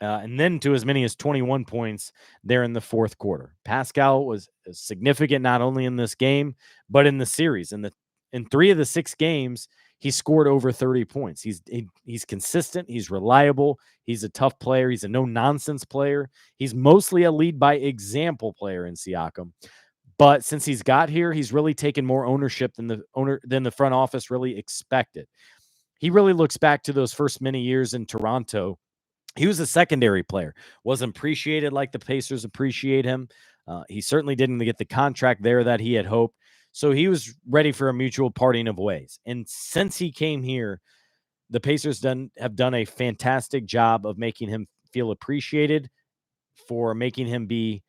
and then to as many as 21 points there in the fourth quarter. Pascal was significant not only in this game, but in the series. In 3 of the 6 games, he scored over 30 points. He's consistent. He's reliable. He's a tough player. He's a no-nonsense player. He's mostly a lead-by-example player in Siakam. But since he's got here, he's really taken more ownership than the front office really expected. He really looks back to those first many years in Toronto. He was a secondary player, wasn't appreciated like the Pacers appreciate him. He certainly didn't get the contract there that he had hoped. So he was ready for a mutual parting of ways. And since he came here, the Pacers have done a fantastic job of making him feel appreciated, for making him be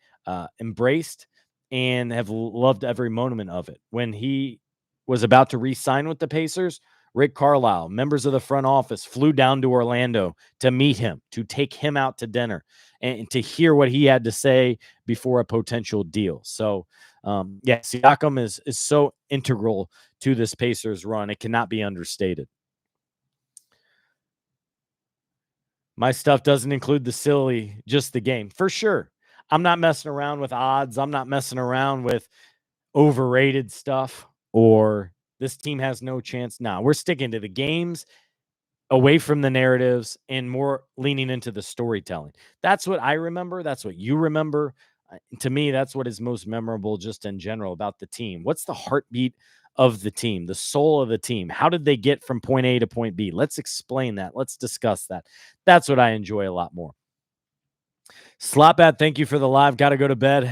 embraced, and have loved every moment of it. When he was about to re-sign with the Pacers, Rick Carlisle, members of the front office, flew down to Orlando to meet him, to take him out to dinner, and to hear what he had to say before a potential deal. So, Siakam is so integral to this Pacers run. It cannot be understated. My stuff doesn't include the silly, just the game. For sure. I'm not messing around with odds. I'm not messing around with overrated stuff or this team has no chance. Nah, we're sticking to the games, away from the narratives, and more leaning into the storytelling. That's what I remember. That's what you remember. To me, that's what is most memorable just in general about the team. What's the heartbeat of the team, the soul of the team? How did they get from point A to point B? Let's explain that. Let's discuss that. That's what I enjoy a lot more. Slopbat, thank you for the live. Got to go to bed.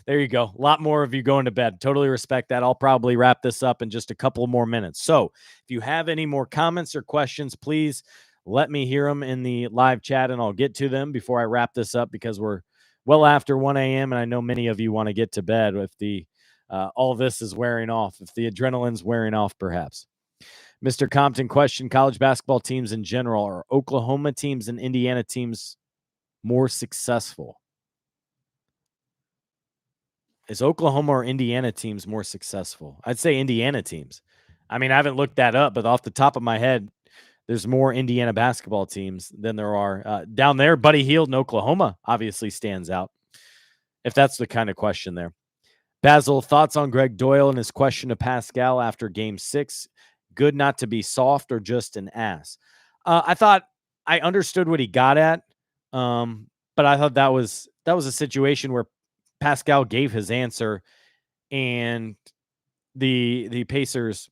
There you go. A lot more of you going to bed. Totally respect that. I'll probably wrap this up in just a couple more minutes. So if you have any more comments or questions, please let me hear them in the live chat, and I'll get to them before I wrap this up, because we're well after 1 a.m. and I know many of you want to get to bed if all this is wearing off, if the adrenaline's wearing off, perhaps. Mr. Compton question, college basketball teams in general, are Oklahoma teams and Indiana teams more successful? Is Oklahoma or Indiana teams more successful? I'd say Indiana teams. I mean, I haven't looked that up, but off the top of my head, there's more Indiana basketball teams than there are down there. Buddy Hield in Oklahoma obviously stands out, if that's the kind of question there. Basil, thoughts on Greg Doyle and his question to Pascal after Game 6? Good not to be soft or just an ass? I thought I understood what he got at, but I thought that was a situation where Pascal gave his answer, and the Pacers.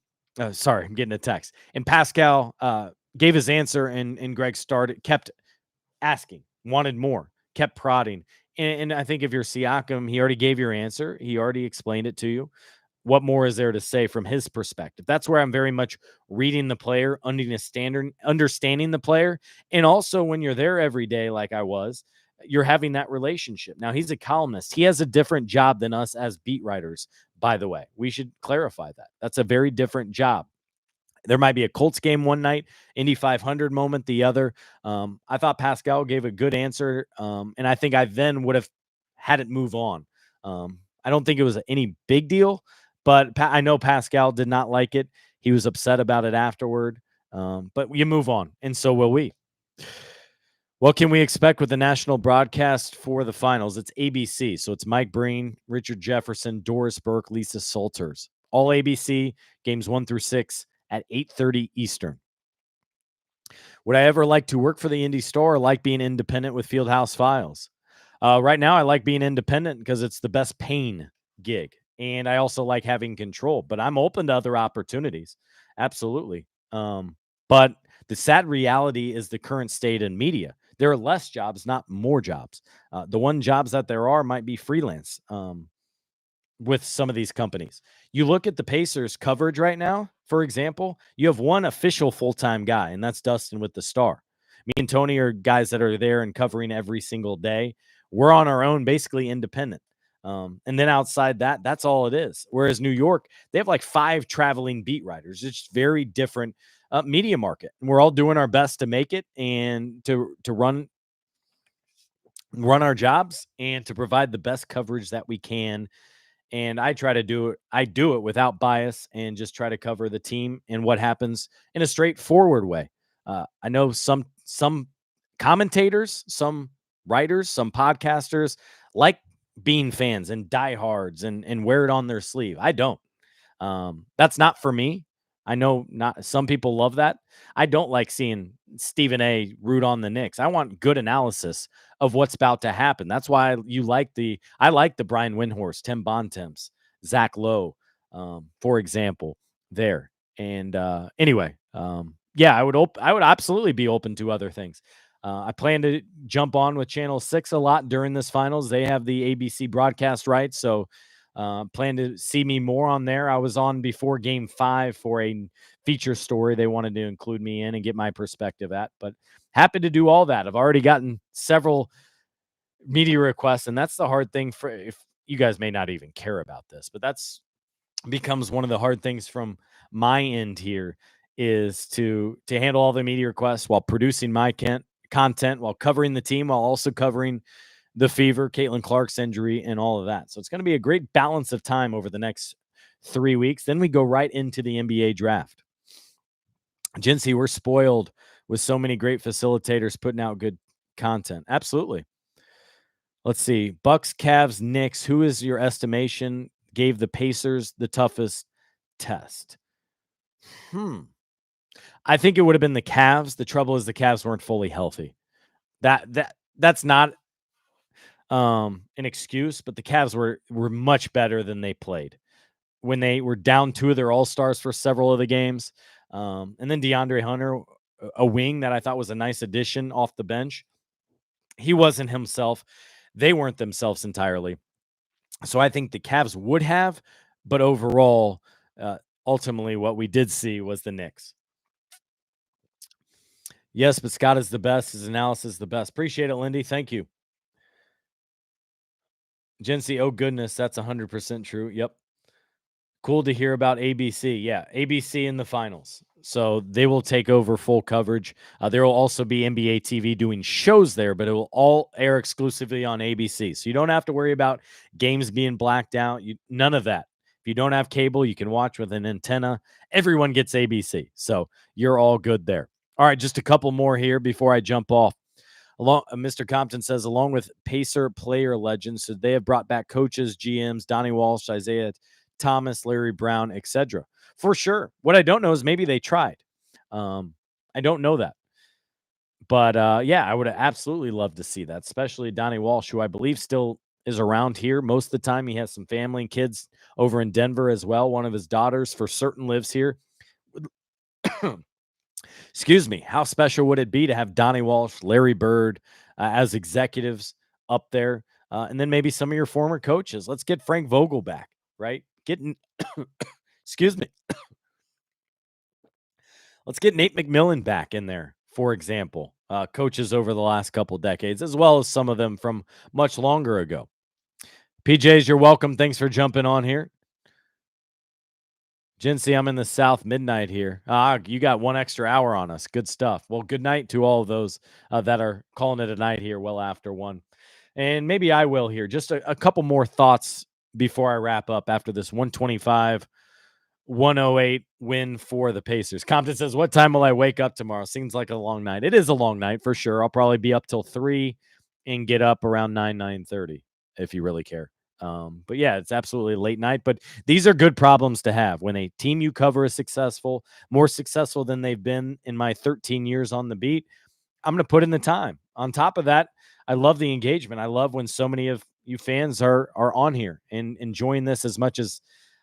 Sorry, I'm getting a text. And Pascal gave his answer, and Greg kept asking, wanted more, kept prodding. And I think if you're Siakam, he already gave your answer. He already explained it to you. What more is there to say from his perspective? That's where I'm very much reading the player, understanding the player. And also when you're there every day, like I was, you're having that relationship. Now, he's a columnist. He has a different job than us as beat writers, by the way. We should clarify that. That's a very different job. There might be a Colts game one night, Indy 500 moment the other. I thought Pascal gave a good answer, and I think I then would have had it move on. I don't think it was any big deal, but I know Pascal did not like it. He was upset about it afterward, but you move on, and so will we. What can we expect with the national broadcast for the finals? It's ABC. So it's Mike Breen, Richard Jefferson, Doris Burke, Lisa Salters. All ABC, games 1 through 6 at 8:30 Eastern. Would I ever like to work for the indie store or like being independent with Fieldhouse Files? Right now, I like being independent because it's the best paying gig. And I also like having control, but I'm open to other opportunities. Absolutely. But the sad reality is the current state in media. There are less jobs, not more jobs. The one jobs that there are might be freelance. With some of these companies. You look at the Pacers coverage right now, for example, you have one official full-time guy, and that's Dustin with the Star. Me and Tony are guys that are there and covering every single day. We're on our own, basically independent. And then outside that, that's all it is. Whereas New York, they have like 5 traveling beat writers. It's very different media market. And we're all doing our best to make it and to run our jobs and to provide the best coverage that we can, and I try to do it. I do it without bias and just try to cover the team and what happens in a straightforward way. I know some commentators, some writers, some podcasters like being fans and diehards and wear it on their sleeve. I don't. That's not for me. I know not some people love that. I don't like seeing Stephen A root on the Knicks. I want good analysis of what's about to happen. That's why I like the Brian Windhorst, Tim Bontemps, Zach Lowe, for example, there. And anyway, yeah, I would absolutely be open to other things. I plan to jump on with Channel 6 a lot during this finals. They have the ABC broadcast rights, so plan to see me more on there. I was on before Game 5 for a feature story they wanted to include me in and get my perspective at, but happy to do all that. I've already gotten several media requests, and that's the hard thing for if you guys may not even care about this, but that's becomes one of the hard things from my end here is to handle all the media requests while producing my content, while covering the team, while also covering the fever, Caitlin Clark's injury, and all of that. So it's going to be a great balance of time over the next 3 weeks. Then we go right into the NBA draft. Jinsey, we're spoiled with so many great facilitators putting out good content. Absolutely. Let's see. Bucks, Cavs, Knicks. Who is your estimation gave the Pacers the toughest test? I think it would have been the Cavs. The trouble is the Cavs weren't fully healthy. That's not an excuse, but the Cavs were much better than they played when they were down 2 of their all-stars for several of the games. And then DeAndre Hunter, a wing that I thought was a nice addition off the bench. He wasn't himself. They weren't themselves entirely. So I think the Cavs would have, but overall, ultimately what we did see was the Knicks. Yes, but Scott is the best. His analysis is the best. Appreciate it, Lindy. Thank you. Jinsey, oh goodness, that's 100% true. Yep. Cool to hear about ABC. Yeah, ABC in the finals. So they will take over full coverage. There will also be NBA TV doing shows there, but it will all air exclusively on ABC. So you don't have to worry about games being blacked out. None of that. If you don't have cable, you can watch with an antenna. Everyone gets ABC. So you're all good there. All right, just a couple more here before I jump off. Mr. Compton says, along with Pacer player legends, so they have brought back coaches, GMs, Donnie Walsh, Isaiah Thomas, Larry Brown, etc. For sure. What I don't know is maybe they tried. I don't know that. But yeah, I would absolutely love to see that, especially Donnie Walsh, who I believe still is around here most of the time. He has some family and kids over in Denver as well. One of his daughters for certain lives here. Excuse me. How special would it be to have Donnie Walsh, Larry Bird as executives up there? And then maybe some of your former coaches. Let's get Frank Vogel back, right? Excuse me. Let's get Nate McMillan back in there, for example. Coaches over the last couple decades, as well as some of them from much longer ago. PJs, you're welcome. Thanks for jumping on here. Jinsey, I'm in the South midnight here. You got 1 extra hour on us. Good stuff. Well, good night to all of those that are calling it a night here well after 1. And maybe I will here. Just a couple more thoughts before I wrap up after this 125 108 win for the Pacers. Compton says, "What time will I wake up tomorrow?" Seems like a long night. It is a long night for sure. I'll probably be up till 3 and get up around 9:30 if you really care. But yeah, it's absolutely a late night. But these are good problems to have when a team you cover is successful, more successful than they've been in my 13 years on the beat. I'm going to put in the time. On top of that, I love the engagement. I love when so many of you fans are on here and enjoying this as much as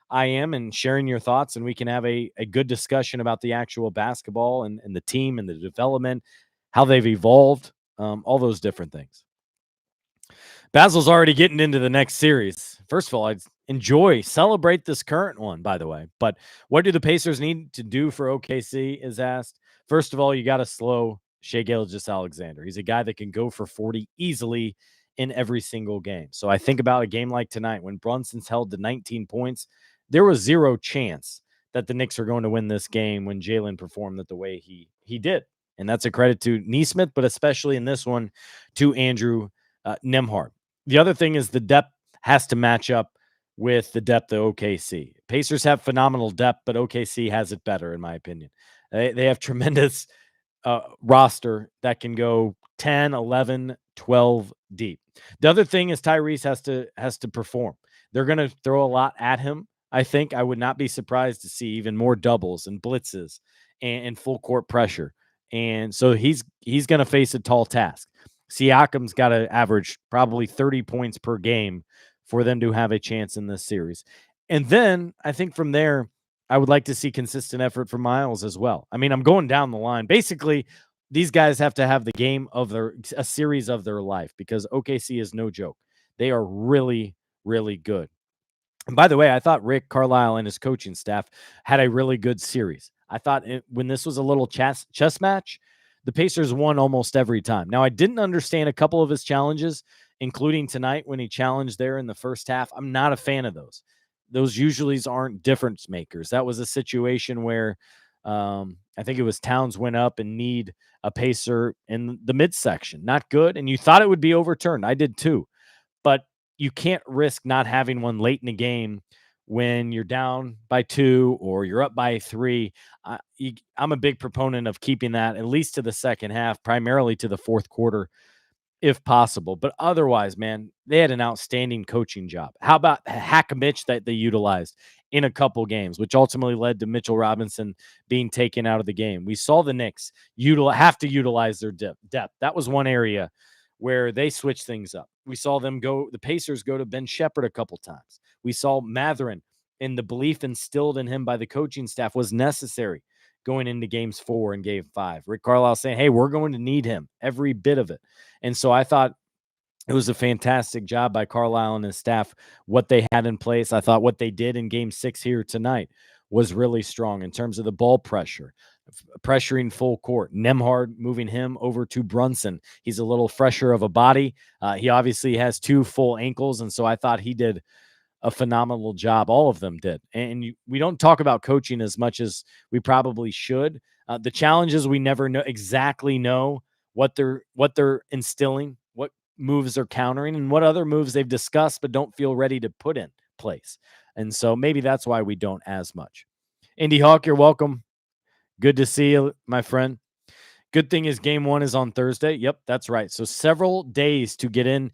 I am and sharing your thoughts, and we can have a good discussion about the actual basketball and the team and the development, how they've evolved, all those different things. Basil's already getting into the next series. First of all, I'd celebrate this current one, by the way. But what do the Pacers need to do for OKC is asked. First of all, you got to slow Shai Gilgeous-Alexander. He's a guy that can go for 40 easily in every single game. So I think about a game like tonight when Brunson's held to 19 points. There was zero chance that the Knicks are going to win this game when Jalen performed the way he did. And that's a credit to Nesmith, but especially in this one to Andrew Nembhard. The other thing is the depth has to match up with the depth of OKC. Pacers have phenomenal depth, but OKC has it better, in my opinion. They have tremendous roster that can go 10, 11, 12 deep. The other thing is Tyrese has to perform. They're going to throw a lot at him. I think I would not be surprised to see even more doubles and blitzes and full court pressure. And so he's going to face a tall task. Siakam's got to average probably 30 points per game for them to have a chance in this series. And then I think from there, I would like to see consistent effort from Miles as well. I mean, I'm going down the line. Basically, these guys have to have the game of a series of their life because OKC is no joke. They are really, really good. And by the way, I thought Rick Carlisle and his coaching staff had a really good series. I thought when this was a little chess match, the Pacers won almost every time. Now, I didn't understand a couple of his challenges, including tonight when he challenged there in the first half. I'm not a fan of those. Those usually aren't difference makers. That was a situation where I think it was Towns went up and need a pacer in the midsection. Not good. And you thought it would be overturned. I did too. But you can't risk not having one late in the game when you're down by 2 or you're up by 3. I'm a big proponent of keeping that at least to the second half, primarily to the fourth quarter, if possible. But otherwise, man, they had an outstanding coaching job. How about Hack-a-Mitch that they utilized in a couple games, which ultimately led to Mitchell Robinson being taken out of the game? We saw the Knicks have to utilize their depth. That was one area where they switched things up. We saw the Pacers go to Ben Shepherd a couple times. We saw Mathurin, and the belief instilled in him by the coaching staff was necessary going into games 4 and game 5. Rick Carlisle saying, hey, we're going to need him, every bit of it. And so I thought it was a fantastic job by Carlisle and his staff, what they had in place. I thought what they did in game 6 here tonight was really strong in terms of the ball pressure, pressuring full court. Nembhard moving him over to Brunson. He's a little fresher of a body. He obviously has 2 full ankles, and so I thought he did a phenomenal job. All of them did. And we don't talk about coaching as much as we probably should. The challenges, we never exactly know what they're instilling, what moves they're countering, and what other moves they've discussed but don't feel ready to put in place. And so maybe that's why we don't as much. Indy Hawk, you're welcome. Good to see you, my friend. Good thing is game 1 is on Thursday. Yep, that's right. So several days to get in.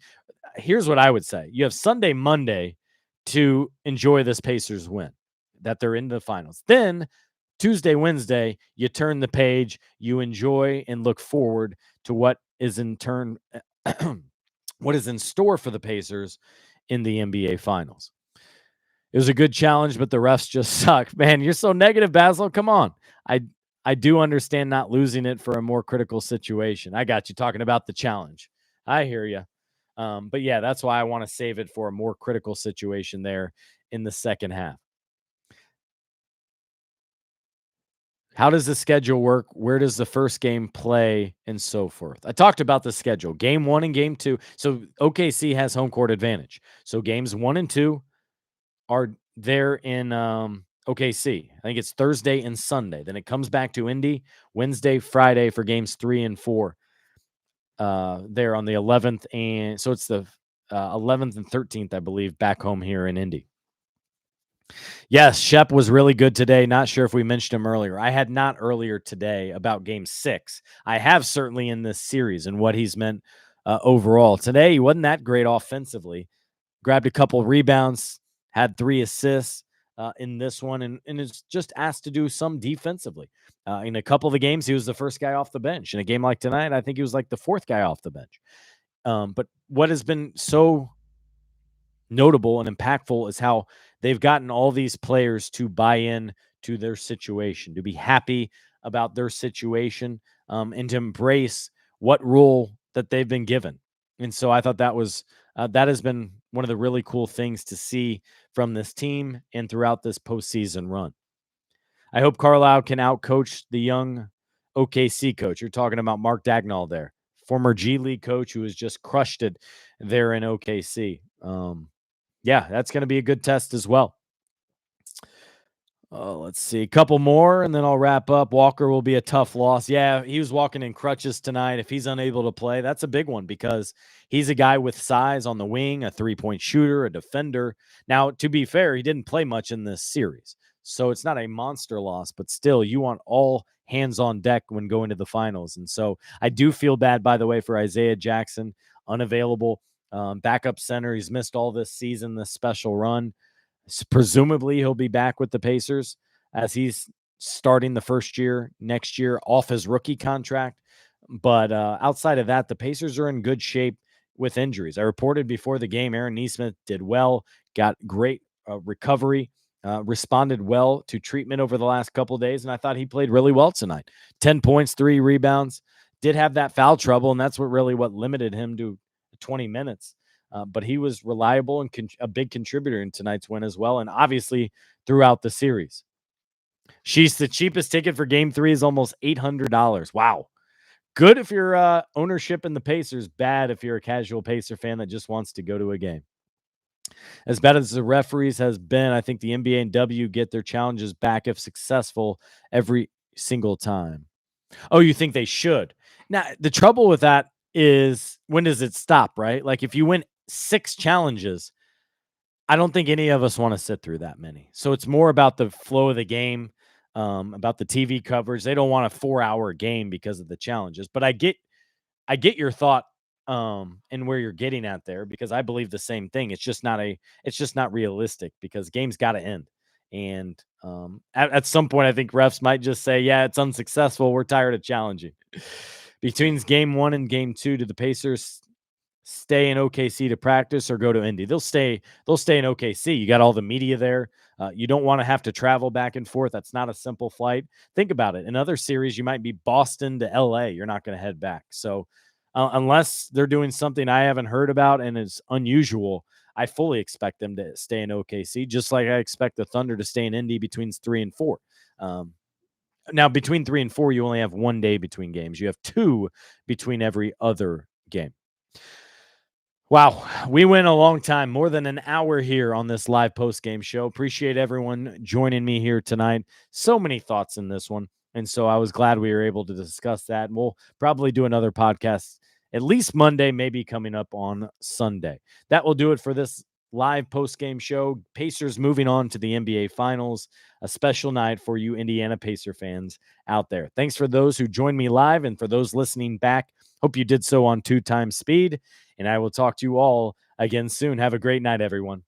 Here's what I would say. You have Sunday, Monday to enjoy this Pacers win, that they're in the finals. Then Tuesday, Wednesday, you turn the page, you enjoy and look forward to what is in store for the Pacers in the NBA finals. It was a good challenge, but the refs just suck. Man, you're so negative, Basil. Come on. I do understand not losing it for a more critical situation. I got you talking about the challenge. I hear you. But yeah, that's why I want to save it for a more critical situation there in the second half. How does the schedule work? Where does the first game play and so forth? I talked about the schedule. Game 1 and game 2. So OKC has home court advantage. So games 1 and 2 are there in OKC. I think it's Thursday and Sunday. Then it comes back to Indy Wednesday, Friday for games 3 and 4. There on the 11th, and so it's the 11th and 13th, I believe, back home here in Indy. Yes, Shep was really good today. Not sure if we mentioned him earlier. I had not earlier today about game 6. I have certainly in this series and what he's meant overall. Today, he wasn't that great offensively. Grabbed a couple rebounds, had 3 assists in this one, and is just asked to do some defensively. In a couple of the games, he was the first guy off the bench. In a game like tonight, I think he was like the 4th guy off the bench. But what has been so notable and impactful is how they've gotten all these players to buy in to their situation, to be happy about their situation, and to embrace what role that they've been given. And so I thought that has been one of the really cool things to see from this team and throughout this postseason run. I hope Carlisle can outcoach the young OKC coach. You're talking about Mark Dagnall there, former G League coach who has just crushed it there in OKC. Yeah, that's going to be a good test as well. Oh, let's see. A couple more, and then I'll wrap up. Walker will be a tough loss. Yeah, he was walking in crutches tonight. If he's unable to play, that's a big one because he's a guy with size on the wing, a three-point shooter, a defender. Now, to be fair, he didn't play much in this series. So it's not a monster loss, but still, you want all hands on deck when going to the finals. And so I do feel bad, by the way, for Isaiah Jackson, unavailable backup center. He's missed all this season, this special run. Presumably, he'll be back with the Pacers as he's starting the first year next year off his rookie contract. But outside of that, the Pacers are in good shape with injuries. I reported before the game, Aaron Nesmith did well, got great recovery, responded well to treatment over the last couple of days, and I thought he played really well tonight. 10 points, 3 rebounds. Did have that foul trouble, and that's what limited him to 20 minutes. But he was reliable and a big contributor in tonight's win as well, and obviously throughout the series. She's the cheapest ticket for Game 3 is almost $800. Wow. Good if you're ownership in the Pacers, bad if you're a casual Pacer fan that just wants to go to a game. As bad as the referees has been, I think the NBA and W get their challenges back if successful every single time. Oh, you think they should? Now, the trouble with that is when does it stop, right? Like if you win 6 challenges, I don't think any of us want to sit through that many. So it's more about the flow of the game, about the TV coverage. They don't want a 4-hour game because of the challenges. But I get your thought and where you're getting at there because I believe the same thing. It's just not realistic because games got to end. And at some point, I think refs might just say, yeah, it's unsuccessful. We're tired of challenging. Between game 1 and game 2, do the Pacers stay in OKC to practice or go to Indy? They'll stay in OKC. You got all the media there. You don't want to have to travel back and forth. That's not a simple flight. Think about it. In other series, you might be Boston to LA. You're not going to head back. So unless they're doing something I haven't heard about and is unusual, I fully expect them to stay in OKC, just like I expect the Thunder to stay in Indy between 3 and 4. Now, between 3 and 4, you only have 1 day between games. You have 2 between every other game. Wow, we went a long time, more than an hour here on this live post-game show. Appreciate everyone joining me here tonight. So many thoughts in this one, and so I was glad we were able to discuss that. And we'll probably do another podcast at least Monday, maybe coming up on Sunday. That will do it for this live post-game show. Pacers moving on to the NBA Finals, a special night for you Indiana Pacer fans out there. Thanks for those who joined me live and for those listening back. Hope you did so on 2 times speed. And I will talk to you all again soon. Have a great night, everyone.